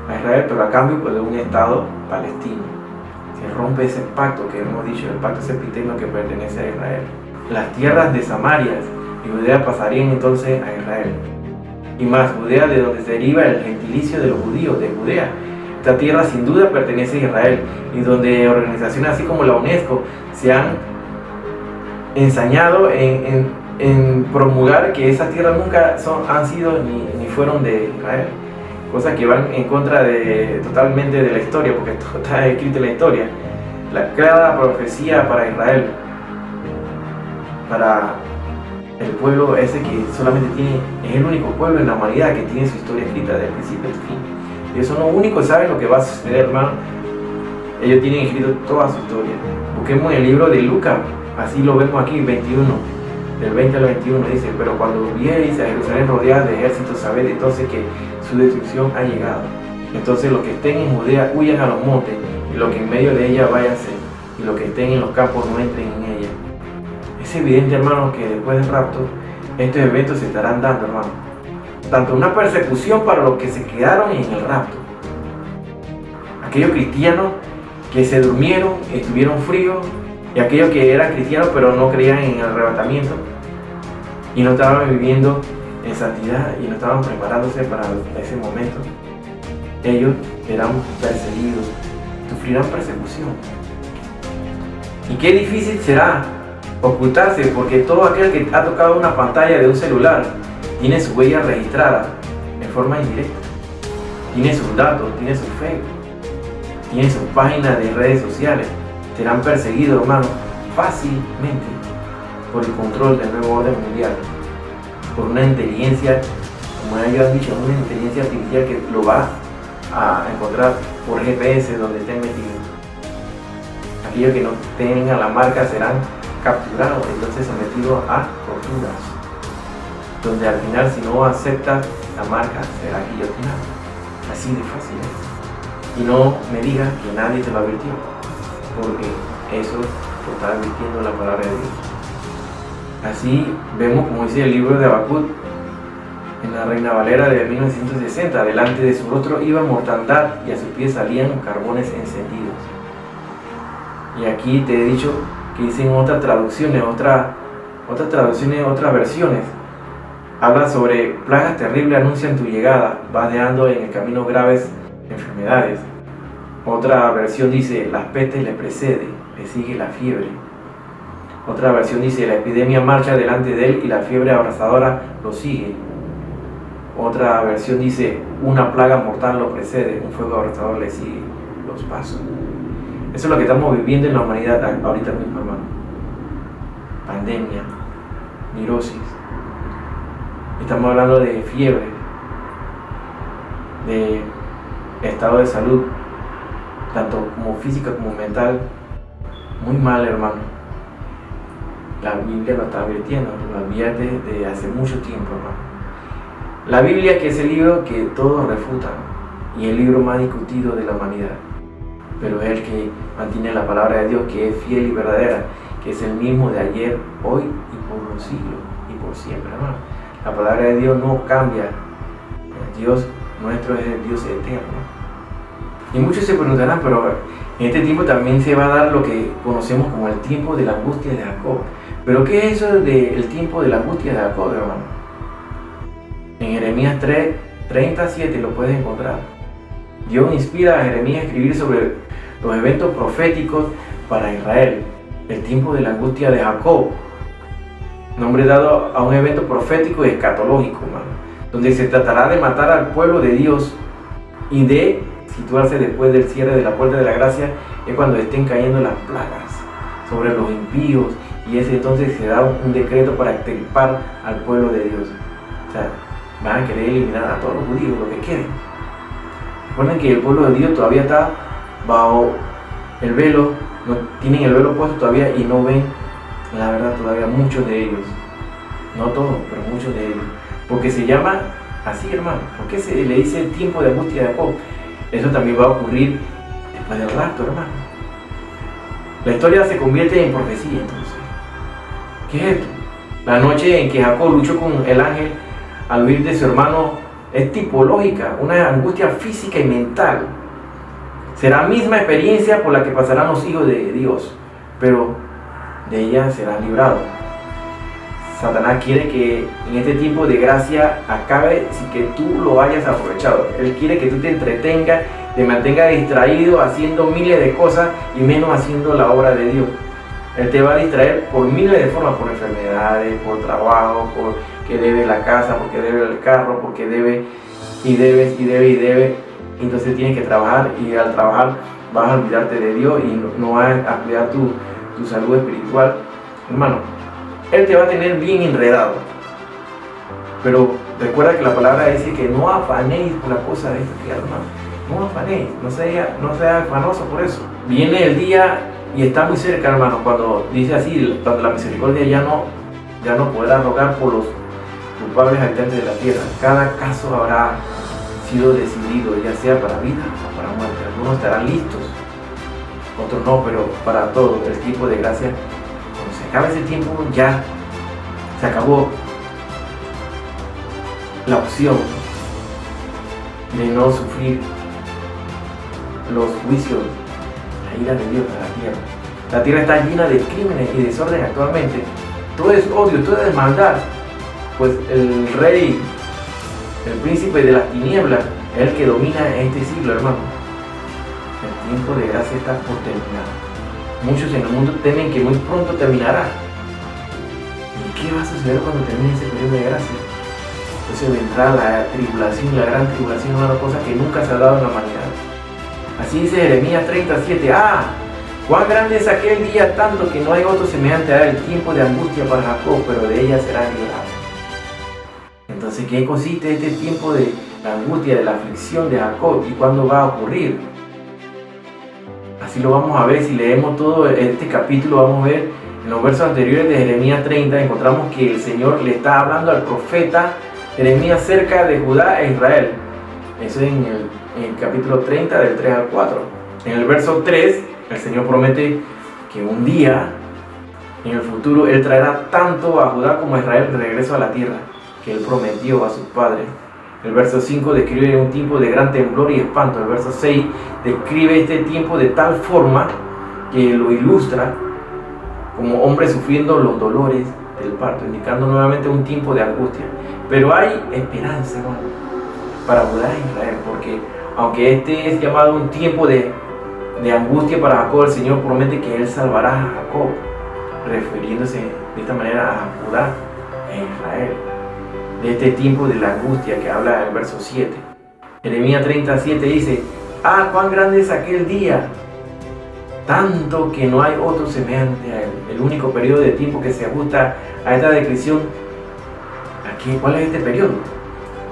a Israel, pero a cambio pues, de un estado palestino. Se rompe ese pacto que hemos dicho, el pacto sempiterno que pertenece a Israel. Las tierras de Samaria y Judea pasarían entonces a Israel. Y más, Judea, de donde se deriva el gentilicio de los judíos, de Judea. Esta tierra sin duda pertenece a Israel, y donde organizaciones así como la UNESCO se han ensañado en promulgar que esas tierras nunca han sido ni fueron de Israel. Cosas que van en contra totalmente de la historia, porque todo está escrito en la historia. Cada profecía para Israel para el pueblo ese que solamente es el único pueblo en la humanidad que tiene su historia escrita desde el principio al fin. Ellos son los únicos que saben lo que va a suceder, hermano. Ellos tienen escrito toda su historia. Busquemos el libro de Lucas, así lo vemos aquí, 21, del 20 al 21, dice: pero cuando viereis a Jerusalén rodeada de ejércitos, sabed entonces que su destrucción ha llegado. Entonces los que estén en Judea huyan a los montes, y los que en medio de ella váyanse, y los que estén en los campos no entren en ella. Es evidente, hermano, que después del rapto, estos eventos se estarán dando, hermano. Tanto una persecución para los que se quedaron en el rapto. Aquellos cristianos que se durmieron, estuvieron fríos, y aquellos que eran cristianos pero no creían en el arrebatamiento, y no estaban viviendo en santidad, y no estaban preparándose para ese momento. Ellos serán perseguidos, sufrirán persecución. Y qué difícil será ocultarse, porque todo aquel que ha tocado una pantalla de un celular tiene su huella registrada en forma indirecta, tiene sus datos, tiene su Facebook, tiene sus páginas de redes sociales. Serán perseguidos, hermano, fácilmente por el control del nuevo orden mundial, por una inteligencia, como ellos han dicho, una inteligencia artificial que lo va a encontrar por GPS donde estén metidos. Aquellos que no tengan la marca serán capturados, entonces sometidos a torturas, donde al final, si no aceptas la marca, será guillotinado. Así de fácil es. Y no me digas que nadie te lo advirtió, porque eso lo está advirtiendo la palabra de Dios. Así vemos, como dice el libro de Habacuc, en la Reina Valera de 1960, delante de su rostro iba mortandad y a sus pies salían carbones encendidos. Y aquí te he dicho que dicen otras traducciones, otras versiones. Habla sobre plagas terribles anuncian tu llegada, vadeando en el camino graves enfermedades. Otra versión dice: las pestes le precede, le sigue la fiebre. Otra versión dice: la epidemia marcha delante de él y la fiebre abrasadora lo sigue. Otra versión dice: una plaga mortal lo precede, un fuego abrasador le sigue los pasos. Eso es lo que estamos viviendo en la humanidad ahorita mismo, hermano. Pandemia, virosis. Estamos hablando de fiebre, de estado de salud, tanto como física como mental, muy mal, hermano. La Biblia lo está advirtiendo, lo advierte de hace mucho tiempo, hermano. La Biblia, que es el libro que todos refutan y el libro más discutido de la humanidad, pero es el que mantiene la palabra de Dios, que es fiel y verdadera, que es el mismo de ayer, hoy y por los siglos y por siempre, hermano. La palabra de Dios no cambia. El Dios nuestro es el Dios eterno. Y muchos se preguntarán, pero en este tiempo también se va a dar lo que conocemos como el tiempo de la angustia de Jacob. ¿Pero qué es eso del tiempo de la angustia de Jacob, hermano? En Jeremías 3:37 lo puedes encontrar. Dios inspira a Jeremías a escribir sobre los eventos proféticos para Israel. El tiempo de la angustia de Jacob, nombre dado a un evento profético y escatológico, hermano, donde se tratará de matar al pueblo de Dios y de situarse después del cierre de la puerta de la gracia, es cuando estén cayendo las plagas sobre los impíos, y ese entonces se da un decreto para extirpar al pueblo de Dios. O sea, van a querer eliminar a todos los judíos, lo que queden. Recuerden que el pueblo de Dios todavía está bajo el velo, no tienen el velo puesto todavía y no ven la verdad todavía, muchos de ellos. No todos, pero muchos de ellos. Porque se llama así, hermano. ¿Por qué se le dice el tiempo de angustia de Jacob? Eso también va a ocurrir después del rapto, hermano. La historia se convierte en profecía, entonces. ¿Qué es esto? La noche en que Jacob luchó con el ángel al huir de su hermano es tipológica, una angustia física y mental. Será la misma experiencia por la que pasarán los hijos de Dios, pero de ella serán librados. Satanás quiere que en este tiempo de gracia acabe sin que tú lo hayas aprovechado. Él quiere que tú te entretengas, te mantengas distraído haciendo miles de cosas y menos haciendo la obra de Dios. Él te va a distraer por miles de formas, por enfermedades, por trabajo, porque debe la casa, porque debe el carro, porque debe y debes y debe y debe. Entonces tienes que trabajar, y al trabajar vas a olvidarte de Dios y no vas a cuidar tu salud espiritual. Hermano, Él te va a tener bien enredado. Pero recuerda que la palabra dice que no afanéis por la cosa de esta tierra, hermano. No afanéis, no sea afanoso por eso. Viene el día y está muy cerca, hermano, cuando dice así, cuando la misericordia ya no podrá rogar por los culpables habitantes de la tierra. Cada caso habrá sido decidido, ya sea para vida o para muerte. Algunos estarán listos, otros no, pero para todo el tiempo de gracia, cuando se acabe ese tiempo, ya se acabó la opción de no sufrir los juicios, la ira de Dios a la tierra. La tierra está llena de crímenes y desorden actualmente. Todo es odio, todo es maldad. Pues el rey, el príncipe de las tinieblas, es el que domina este siglo, hermano. El tiempo de gracia está por terminar. Muchos en el mundo temen que muy pronto terminará. ¿Y qué va a suceder cuando termine ese periodo de gracia? Entonces vendrá la tribulación, la gran tribulación, una cosa que nunca se ha dado en la humanidad. Así dice Jeremías 37. Cuán grande es aquel día, tanto que no hay otro semejante a él, tiempo de angustia para Jacob, pero de ella será librado. Entonces, ¿qué consiste este tiempo de la angustia, de la aflicción de Jacob y cuándo va a ocurrir? Así lo vamos a ver. Si leemos todo este capítulo, vamos a ver en los versos anteriores de Jeremías 30, encontramos que el Señor le está hablando al profeta Jeremías cerca de Judá e Israel. Eso es en el capítulo 30, del 3 al 4. En el verso 3, el Señor promete que un día, en el futuro, Él traerá tanto a Judá como a Israel de regreso a la tierra que Él prometió a sus padres. El verso 5 describe un tiempo de gran temblor y espanto. El verso 6 describe este tiempo de tal forma que lo ilustra como hombre sufriendo los dolores del parto, indicando nuevamente un tiempo de angustia. Pero hay esperanza, hermano, para Judá e Israel, porque aunque este es llamado un tiempo de angustia para Jacob, el Señor promete que Él salvará a Jacob, refiriéndose de esta manera a Judá e Israel, de este tiempo de la angustia que habla el verso 7. Jeremías 37 dice: cuán grande es aquel día, tanto que no hay otro semejante a él. El único periodo de tiempo que se ajusta a esta descripción aquí. ¿Cuál es este periodo?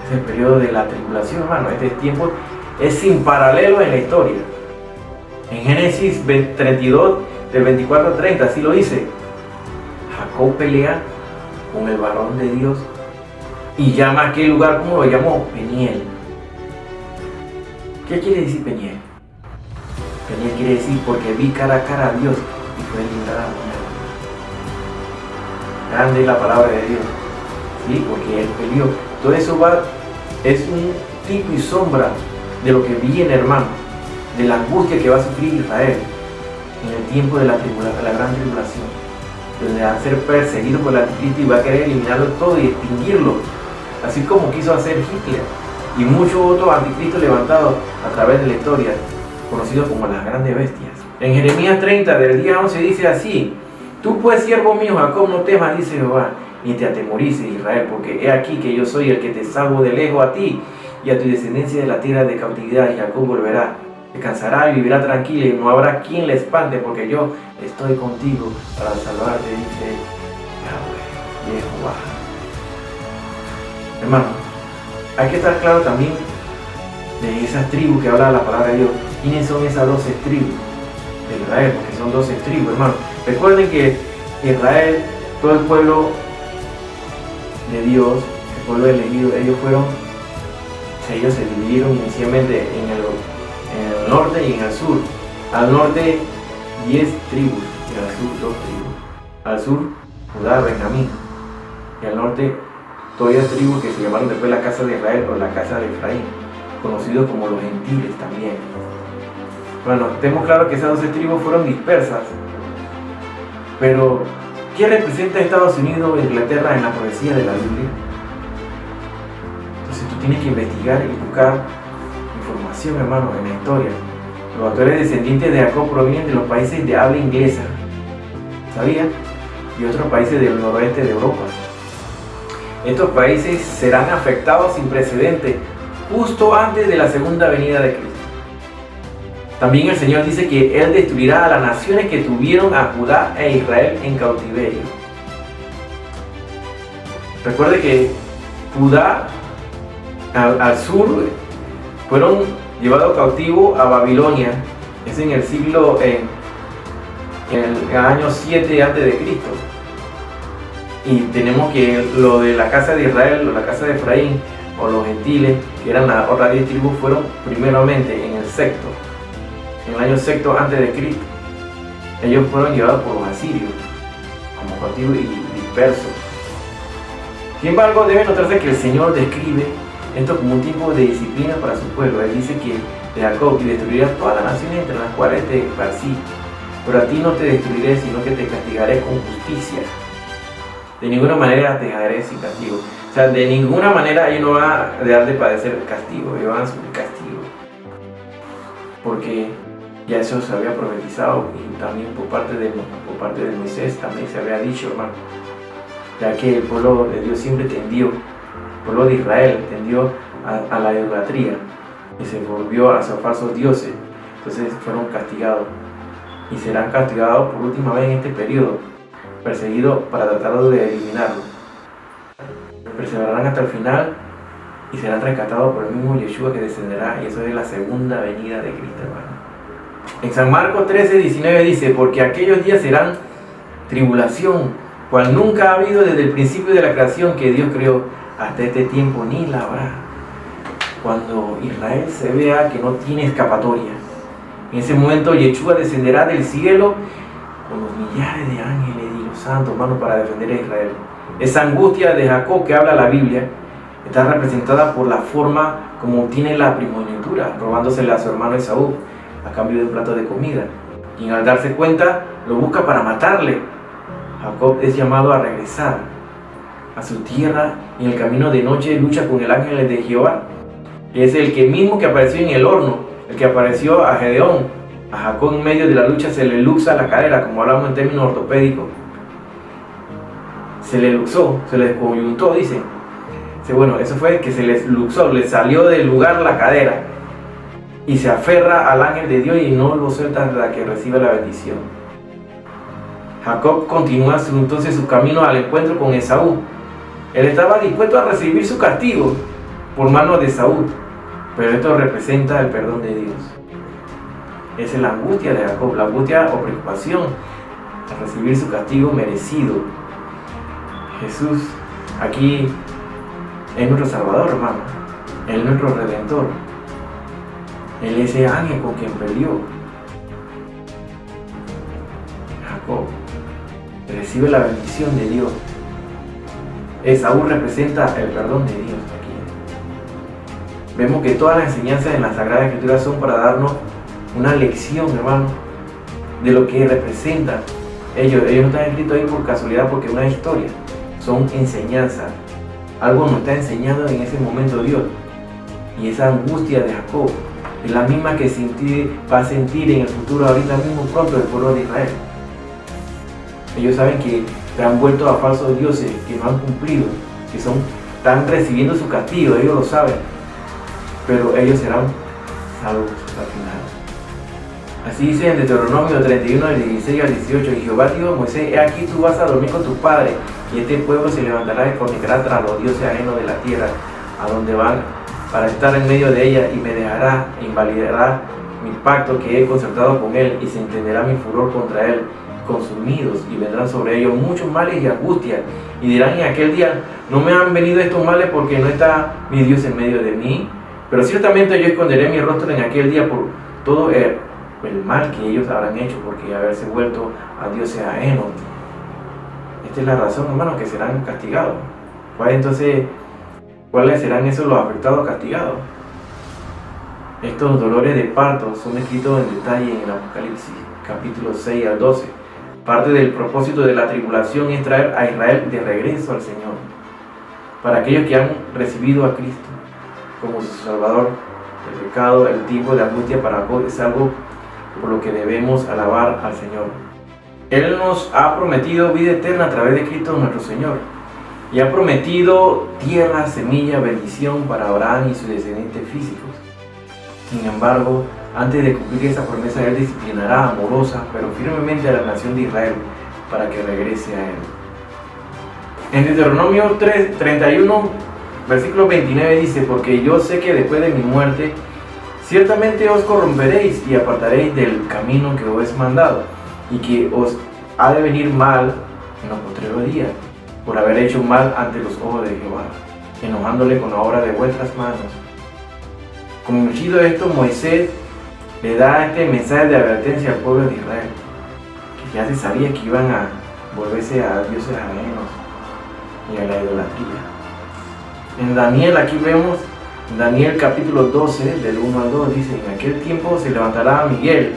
Es el periodo de la tribulación, hermano. Este tiempo es sin paralelo en la historia. En Génesis 32, del 24 al 30, así lo dice: Jacob pelea con el varón de Dios y llama a aquel lugar, ¿cómo lo llamó? Peniel. ¿Qué quiere decir Peniel? Peniel quiere decir porque vi cara a cara a Dios y fue librada. Grande es la palabra de Dios, ¿sí? Porque Él peleó. Todo eso es un tipo y sombra de lo que viene, hermano, de la angustia que va a sufrir Israel en el tiempo de la gran tribulación, donde va a ser perseguido por el anticristo y va a querer eliminarlo todo y extinguirlo, así como quiso hacer Hitler y muchos otros anticristos levantados a través de la historia, conocidos como las grandes bestias. En Jeremías 30, del día 11, dice así: Tú pues, siervo mío Jacob, no temas, dice Jehová, ni te atemorices, Israel, porque he aquí que yo soy el que te salvo de lejos a ti y a tu descendencia de la tierra de cautividad, y Jacob volverá, descansará y vivirá tranquilo, y no habrá quien le espante, porque yo estoy contigo para salvarte, dice Yahweh, Jehová. Hermano, hay que estar claro también de esas tribus que habla la palabra de Dios. ¿Quiénes son esas 12 tribus de Israel? Porque son 12 tribus, hermano. Recuerden que Israel, todo el pueblo de Dios, el pueblo elegido, ellos se dividieron inicialmente en el norte y en el sur. Al norte 10 tribus y al sur 2 tribus. Al sur Judá, Benjamín, y al norte todas las tribus que se llamaron después la casa de Israel o la casa de Efraín, conocidos como los gentiles también. Bueno, tenemos claro que esas 12 tribus fueron dispersas, pero ¿qué representa Estados Unidos o Inglaterra en la profecía de la Biblia? Entonces tú tienes que investigar y buscar información, hermano, en la historia. Los autores descendientes de Jacob provienen de los países de habla inglesa, ¿sabían? Y otros países del noroeste de Europa. Estos países serán afectados sin precedentes justo antes de la segunda venida de Cristo. También el Señor dice que Él destruirá a las naciones que tuvieron a Judá e Israel en cautiverio. Recuerde que Judá al sur fueron llevados cautivos a Babilonia. Es en el año 7 a.C. Y tenemos que lo de la casa de Israel o la casa de Efraín o los gentiles, que eran las otras 10 tribus, fueron primeramente en el año sexto antes de Cristo. Ellos fueron llevados por los asirios como cautivos y dispersos. Sin embargo, debe notarse que el Señor describe esto como un tipo de disciplina para su pueblo. Él dice que de Jacob y destruirá todas las naciones entre las cuales te esparcí, pero a ti no te destruiré, sino que te castigaré con justicia. De ninguna manera te dejaré sin castigo. O sea, de ninguna manera ellos no van a dejar de padecer castigo, ellos van a sufrir castigo. Porque ya eso se había profetizado y también por parte de Moisés también se había dicho, hermano. Ya que el pueblo de Dios siempre tendió, el pueblo de Israel tendió a la idolatría y se volvió hacia falsos dioses. Entonces fueron castigados y serán castigados por última vez en este periodo, perseguidos para tratar de eliminarlo. Perseverarán hasta el final y serán rescatados por el mismo Yeshua que descenderá, y eso es la segunda venida de Cristo, hermano. En San Marcos 13:19 dice: porque aquellos días serán tribulación, cual nunca ha habido desde el principio de la creación que Dios creó hasta este tiempo, ni la habrá. Cuando Israel se vea que no tiene escapatoria, en ese momento Yeshua descenderá del cielo con los millares de ángeles y los santos, hermano, para defender a Israel. Esa angustia de Jacob que habla la Biblia está representada por la forma como obtiene la primogenitura, robándosela a su hermano Esaú a cambio de un plato de comida. Y al darse cuenta, lo busca para matarle. Jacob es llamado a regresar a su tierra y en el camino de noche lucha con el ángel de Jehová. Es el que mismo que apareció en el horno, el que apareció a Gedeón. A Jacob en medio de la lucha se le luxa la cadera, como hablamos en términos ortopédicos. Se le luxó, se le descoyuntó, dice. Bueno, eso fue que se les luxó, le salió del lugar la cadera. Y se aferra al ángel de Dios y no lo suelta hasta que reciba la bendición. Jacob continúa entonces su camino al encuentro con Esaú. Él estaba dispuesto a recibir su castigo por manos de Esaú, pero esto representa el perdón de Dios. Esa es la angustia de Jacob, la angustia o preocupación a recibir su castigo merecido. Jesús aquí es nuestro Salvador, hermano. Él es nuestro Redentor. Él es ese ángel con quien peleó. Jacob recibe la bendición de Dios. Esaú representa el perdón de Dios aquí. Vemos que todas las enseñanzas en la Sagrada Escritura son para darnos una lección, hermano, de lo que representa. Ellos no están escritos ahí por casualidad, porque es una historia. Son enseñanzas. Algo nos está enseñando en ese momento Dios. Y esa angustia de Jacob es la misma que va a sentir en el futuro, ahorita mismo pronto, el pueblo de Israel. Ellos saben que se han vuelto a falsos dioses, que no han cumplido, que están recibiendo su castigo, ellos lo saben, pero ellos serán salvos al final. Así dice en Deuteronomio 31, del 16 al 18, y Jehová dijo a Moisés: he aquí tú vas a dormir con tus padres, y este pueblo se levantará y fornicará tras los dioses ajenos de la tierra, a donde van, para estar en medio de ella, y me dejará, e invalidará mi pacto que he concertado con él, y se entenderá mi furor contra él, consumidos, y vendrán sobre ellos muchos males y angustias, y dirán en aquel día: no me han venido estos males porque no está mi Dios en medio de mí, pero ciertamente yo esconderé mi rostro en aquel día por todo el mal que ellos habrán hecho, porque haberse vuelto a dioses ajenos. Esta es la razón, hermanos, que serán castigados. ¿Cuáles serán esos los afectados castigados? Estos dolores de parto son descritos en detalle en el Apocalipsis, capítulo 6 al 12. Parte del propósito de la tribulación es traer a Israel de regreso al Señor. Para aquellos que han recibido a Cristo como su Salvador, el pecado, el tiempo de angustia para Jacob es algo por lo que debemos alabar al Señor. Él nos ha prometido vida eterna a través de Cristo nuestro Señor, y ha prometido tierra, semilla, bendición para Abraham y sus descendientes físicos. Sin embargo, antes de cumplir esa promesa, Él disciplinará amorosa pero firmemente a la nación de Israel para que regrese a Él. En Deuteronomio 31, versículo 29 dice: porque yo sé que después de mi muerte, ciertamente os corromperéis y apartaréis del camino que os he mandado, y que os ha de venir mal en los postreros días, por haber hecho mal ante los ojos de Jehová, enojándole con la obra de vuestras manos. Conocido esto, Moisés le da este mensaje de advertencia al pueblo de Israel, que ya se sabía que iban a volverse a dioses ajenos y a la idolatría. En Daniel, aquí vemos, en Daniel capítulo 12, del 1 al 2, dice: en aquel tiempo se levantará Miguel,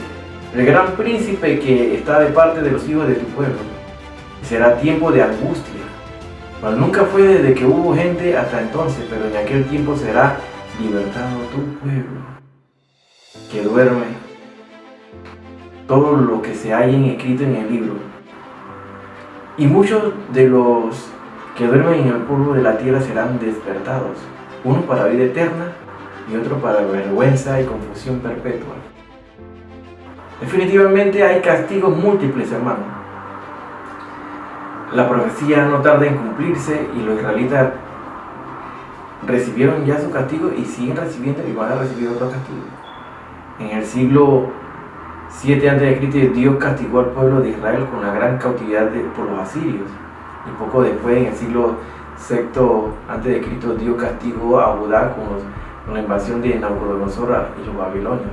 el gran príncipe que está de parte de los hijos de tu pueblo, y será tiempo de angustia. Mas nunca fue desde que hubo gente hasta entonces, pero en aquel tiempo será libertado tu pueblo, que duerme, todo lo que se hayan escrito en el libro. Y muchos de los que duermen en el polvo de la tierra serán despertados, uno para vida eterna y otro para vergüenza y confusión perpetua. Definitivamente hay castigos múltiples, hermano. La profecía no tarda en cumplirse y los israelitas recibieron ya su castigo y siguen recibiendo y van a recibir otro castigo. En el siglo 7 a.C. Dios castigó al pueblo de Israel con la gran cautividad por los asirios, y poco después, en el siglo 6 a.C., Dios castigó a Judá con la invasión de Nabucodonosor y los babilonios.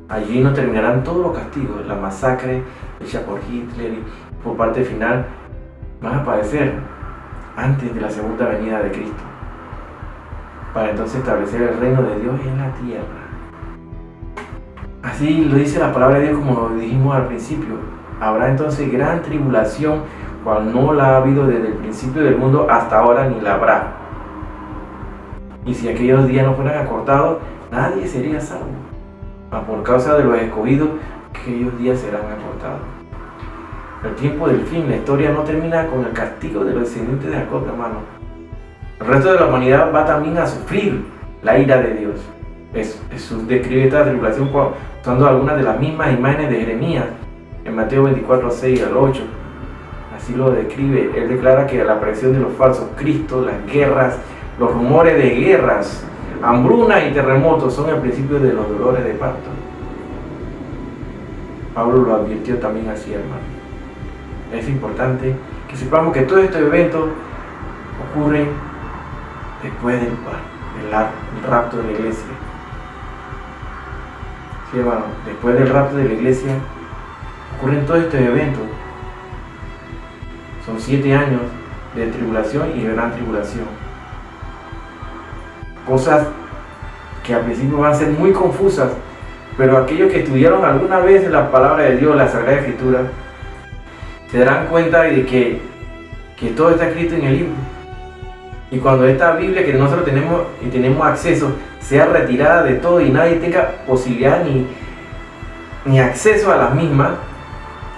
Allí no terminarán todos los castigos, la masacre hecha por Hitler y por parte final van a aparecer antes de la segunda venida de Cristo, para entonces establecer el reino de Dios en la tierra. Así lo dice la palabra de Dios, como lo dijimos al principio. Habrá entonces gran tribulación, cual no la ha habido desde el principio del mundo hasta ahora, ni la habrá. Y si aquellos días no fueran acortados, nadie sería salvo. Mas por causa de los escogidos, aquellos días serán acortados. El tiempo del fin, la historia no termina con el castigo de los descendientes de Jacob, hermano. El resto de la humanidad va también a sufrir la ira de Dios. Jesús describe esta tribulación usando algunas de las mismas imágenes de Jeremías en Mateo 24, 6 al 8. Así lo describe. Él declara que la aparición de los falsos cristos, las guerras, los rumores de guerras, hambruna y terremotos son el principio de los dolores de parto. Pablo lo advirtió también así, hermano. Es importante que sepamos que todos estos eventos ocurren después del rapto de la iglesia. Sí, hermano, después del rapto de la iglesia ocurren todos estos eventos. Son 7 años de tribulación y de gran tribulación. Cosas que al principio van a ser muy confusas, pero aquellos que estudiaron alguna vez la palabra de Dios, la Sagrada Escritura, se darán cuenta de que todo está escrito en el libro. Y cuando esta Biblia que nosotros tenemos acceso sea retirada de todo y nadie tenga posibilidad ni acceso a las mismas,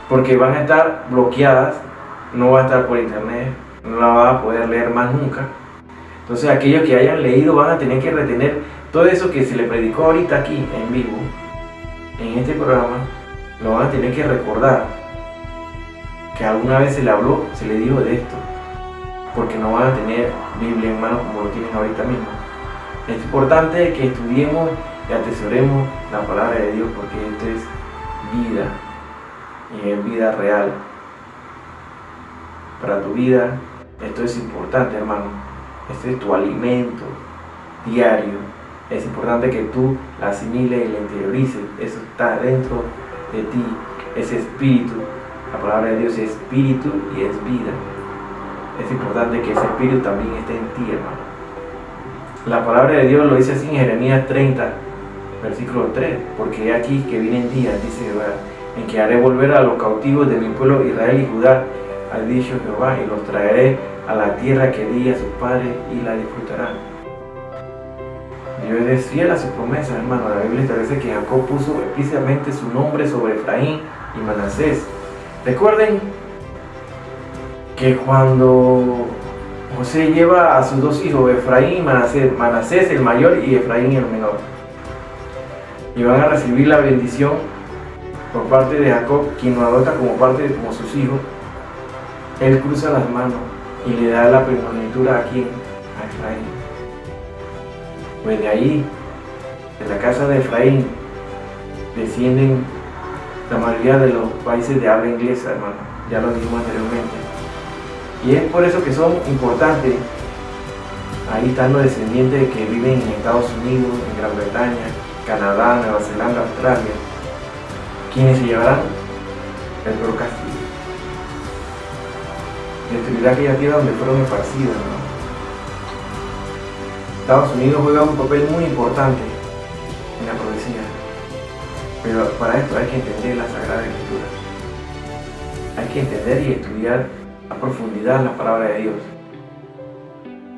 porque van a estar bloqueadas, no va a estar por internet, no la van a poder leer más nunca. Entonces aquellos que hayan leído van a tener que retener todo eso que se le predicó ahorita aquí en vivo, en este programa, lo van a tener que recordar. Que alguna vez se le habló, se le dijo de esto, porque no van a tener Biblia en mano como lo tienen ahorita mismo. Es importante que estudiemos y atesoremos la palabra de Dios, porque esto es vida y es vida real. Para tu vida esto es importante, hermano. Este es tu alimento diario. Es importante que tú la asimiles y la interiorices. Eso está dentro de ti, ese espíritu. La palabra de Dios es espíritu y es vida. Es importante que ese espíritu también esté en ti, hermano. La palabra de Dios lo dice así en Jeremías 30, versículo 3. Porque he aquí que vienen días, dice Jehová, en que haré volver a los cautivos de mi pueblo Israel y Judá, ha dicho Jehová, y los traeré a la tierra que di a sus padres y la disfrutarán. Dios es fiel a sus promesas, hermano. La Biblia establece que Jacob puso explícitamente su nombre sobre Efraín y Manasés. Recuerden que cuando José lleva a sus 2 hijos, Efraín y Manasés el mayor y Efraín el menor, y van a recibir la bendición por parte de Jacob, quien lo adopta como sus hijos, él cruza las manos y le da la primogenitura a quién, a Efraín. Pues de ahí, de la casa de Efraín, descienden la mayoría de los países de habla inglesa, hermano, ya lo dijimos anteriormente. Y es por eso que son importantes. Ahí están los descendientes que viven en Estados Unidos, en Gran Bretaña, Canadá, Nueva Zelanda, Australia, quienes se llevarán el peor castigo. Destruirá aquella tierra donde fueron esparcidos, hermano. Estados Unidos juega un papel muy importante en la profecía, pero para esto hay que entender la Sagrada Escritura. Hay que entender y estudiar a profundidad la palabra de Dios.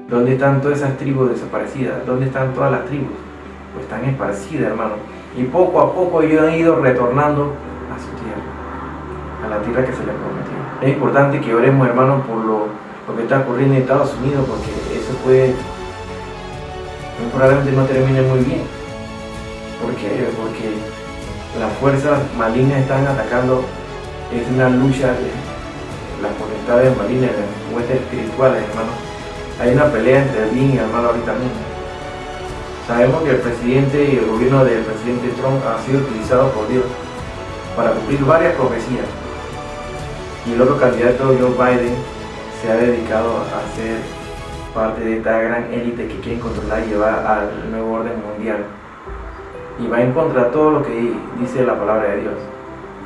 ¿Dónde están todas esas tribus desaparecidas? ¿Dónde están todas las tribus? Pues están esparcidas, hermano. Y poco a poco ellos han ido retornando a su tierra, a la tierra que se les prometió. Es importante que oremos, hermano, por lo que está ocurriendo en Estados Unidos, porque eso probablemente no termine muy bien. ¿Por qué? Porque las fuerzas malignas están atacando. Es una lucha de las potestades malignas, de las huestes espirituales, hermano. Hay una pelea entre el bien y el mal ahorita mismo. Sabemos que el presidente y el gobierno del presidente Trump ha sido utilizado por Dios para cumplir varias profecías. Y el otro candidato, Joe Biden, se ha dedicado a ser parte de esta gran élite que quieren controlar y llevar al nuevo orden mundial. Y va en contra de todo lo que dice la palabra de Dios.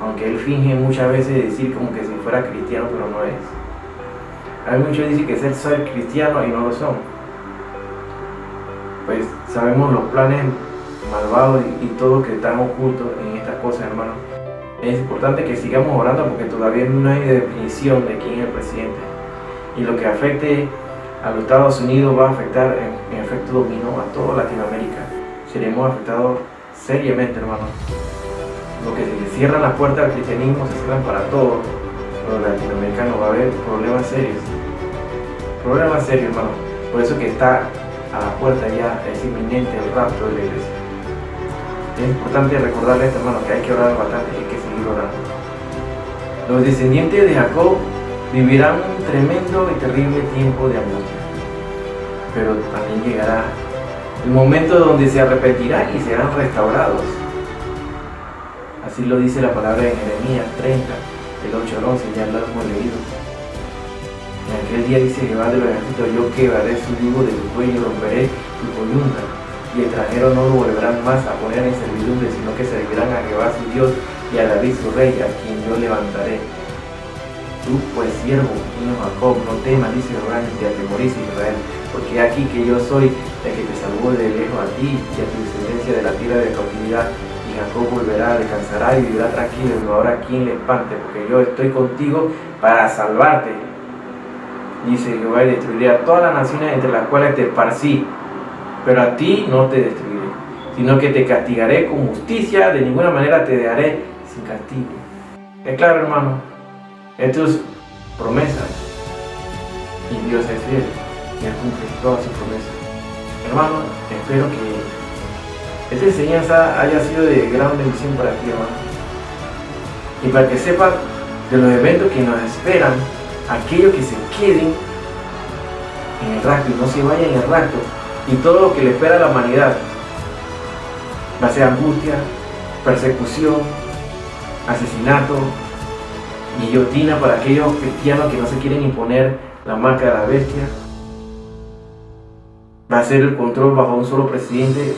Aunque él finge muchas veces decir como que si fuera cristiano, pero no es. Hay muchos que dicen que ser cristiano y no lo son. Pues sabemos los planes malvados y todo que están ocultos en estas cosas, hermano. Es importante que sigamos orando porque todavía no hay definición de quién es el presidente. Y lo que afecte a los Estados Unidos va a afectar en efecto dominó a toda Latinoamérica. Seremos afectados seriamente, hermano. Lo que se cierran las puertas al cristianismo se cierran para todos los latinoamericanos. Va a haber problemas serios. Problemas serios, hermano. Por eso que está a la puerta ya, es inminente el rapto de la iglesia. Es importante recordarle esto, hermano, que hay que orar bastante y hay que seguir orando. Los descendientes de Jacob vivirán un tremendo y terrible tiempo de angustia. Pero también llegará el momento donde se arrepentirán y serán restaurados. Así lo dice la palabra en Jeremías 30, del 8 al 11, ya lo hemos leído. En aquel día dice Jehová de los ejércitos: yo quebraré su yugo de tu cuello, romperé tu coyunta, y extranjeros no lo volverán más a poner en servidumbre, sino que servirán a Jehová su Dios y a David su rey, a quien yo levantaré. Tú pues, siervo mío Jacob, no temas, dice Jehová, ni te atemorices, Israel, porque aquí que yo soy el que te salvó de lejos a ti y a tu descendencia de la tierra de cautividad. Y Jacob volverá, descansará y vivirá tranquilo, y no habrá quien le espante, porque yo estoy contigo para salvarte. Dice Jehová, y destruiré a todas las naciones entre las cuales te esparcí, pero a ti no te destruiré, sino que te castigaré con justicia, de ninguna manera te dejaré sin castigo. Es claro, hermano, esto es promesa, y Dios es fiel, y Él cumple todas sus promesas. Hermano, espero que esta enseñanza haya sido de gran bendición para ti, hermano, y para que sepas de los eventos que nos esperan, aquellos que se queden en el rapto y no se vayan en el rapto, y todo lo que le espera a la humanidad va a ser angustia, persecución, asesinato, guillotina para aquellos cristianos que no se quieren imponer la marca de la bestia. Va a ser el control bajo un solo presidente,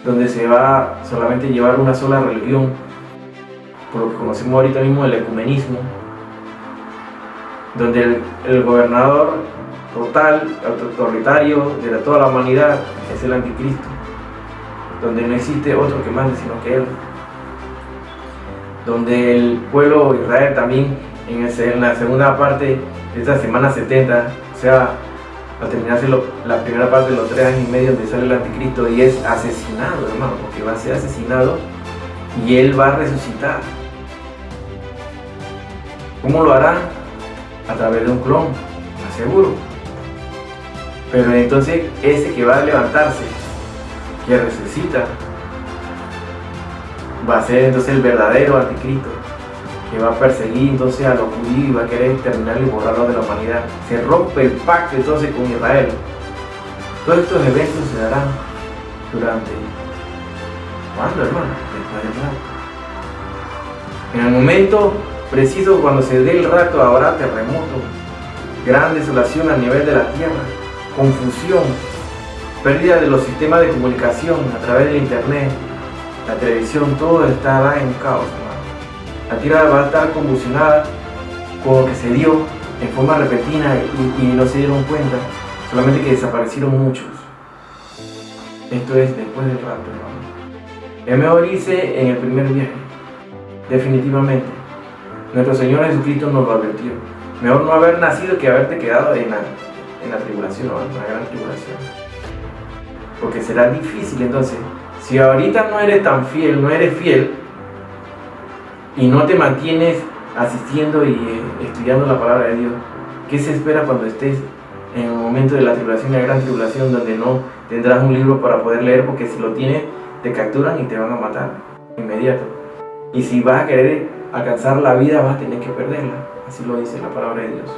donde se va solamente a llevar una sola religión, por lo que conocemos ahorita mismo el ecumenismo, donde el gobernador total, autoritario de toda la humanidad es el anticristo, donde no existe otro que mande sino que él, donde el pueblo de Israel también en la segunda parte de esta semana 70, o sea, al terminarse la primera parte de los 3 años y medio donde sale el anticristo y es asesinado, hermano, porque va a ser asesinado y él va a resucitar. ¿Cómo lo hará? A través de un clon, aseguro. Pero entonces ese que va a levantarse, que resucita, va a ser entonces el verdadero anticristo, que va a perseguir entonces a los judíos y va a querer exterminarlos y borrarlos de la humanidad. Se rompe el pacto entonces con Israel. Todos estos eventos se darán durante, ¿cuándo, hermano? Después del rapto. En el momento preciso, cuando se dé el rapto, habrá terremoto, gran desolación a nivel de la tierra, confusión, pérdida de los sistemas de comunicación a través del internet, la televisión, todo estará en caos, hermano. La tierra va a estar convulsionada con lo que se dio en forma repentina y no se dieron cuenta, solamente que desaparecieron muchos. Esto es después del rapto, hermano. Es mejor irse en el primer viaje, definitivamente. Nuestro Señor Jesucristo nos lo advirtió. Mejor no haber nacido que haberte quedado en la tribulación, ¿no? En la gran tribulación. Porque será difícil entonces. Si ahorita no eres tan fiel, no eres fiel, y no te mantienes asistiendo y estudiando la palabra de Dios, ¿qué se espera cuando estés en el momento de la tribulación, la gran tribulación, donde no tendrás un libro para poder leer? Porque si lo tienes, te capturan y te van a matar inmediato. Y si vas a querer alcanzar la vida, vas a tener que perderla. Así lo dice la palabra de Dios.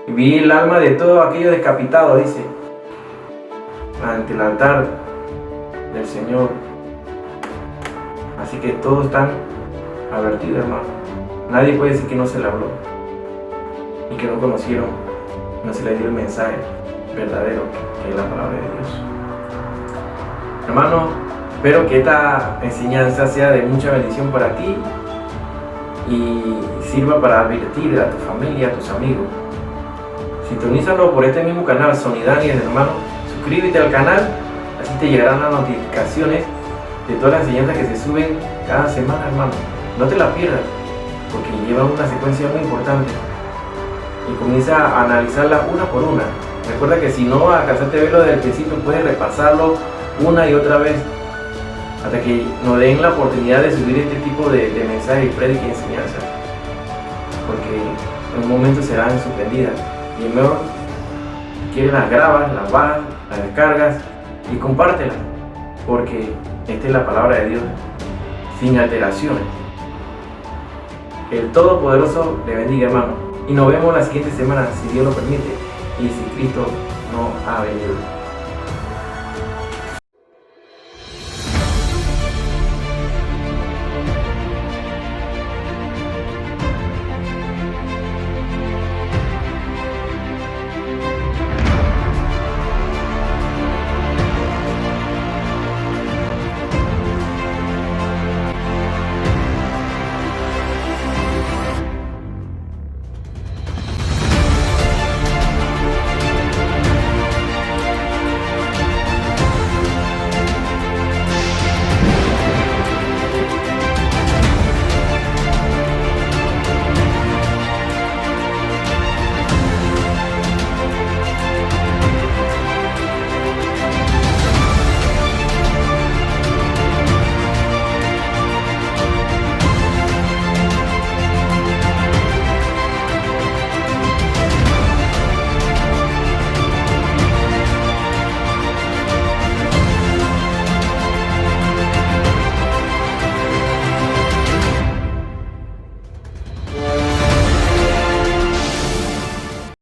Y vi el alma de todo aquello decapitado, dice, ante el altar del Señor. Así que todos están advertidos, hermano. Nadie puede decir que no se le habló y que no conocieron, no se le dio el mensaje verdadero que es la palabra de Dios. Hermano, espero que esta enseñanza sea de mucha bendición para ti y sirva para advertir a tu familia, a tus amigos. Sintonízalo por este mismo canal, Sony Daniel, hermano. Suscríbete al canal, así te llegarán las notificaciones de todas las enseñanzas que se suben cada semana, hermano. No te la pierdas, porque lleva una secuencia muy importante y comienza a analizarla una por una. Recuerda que si no alcanzaste a verlo desde el principio, puedes repasarlo una y otra vez hasta que nos den la oportunidad de subir este tipo de mensajes, prédica y enseñanza, porque en un momento serán suspendidas. Y mejor, si quieres, las grabas, las bajas, las descargas y compártelas, porque esta es la palabra de Dios sin alteraciones. Que el Todopoderoso le bendiga, hermano, y nos vemos la siguiente semana, si Dios lo permite y si Cristo no ha venido.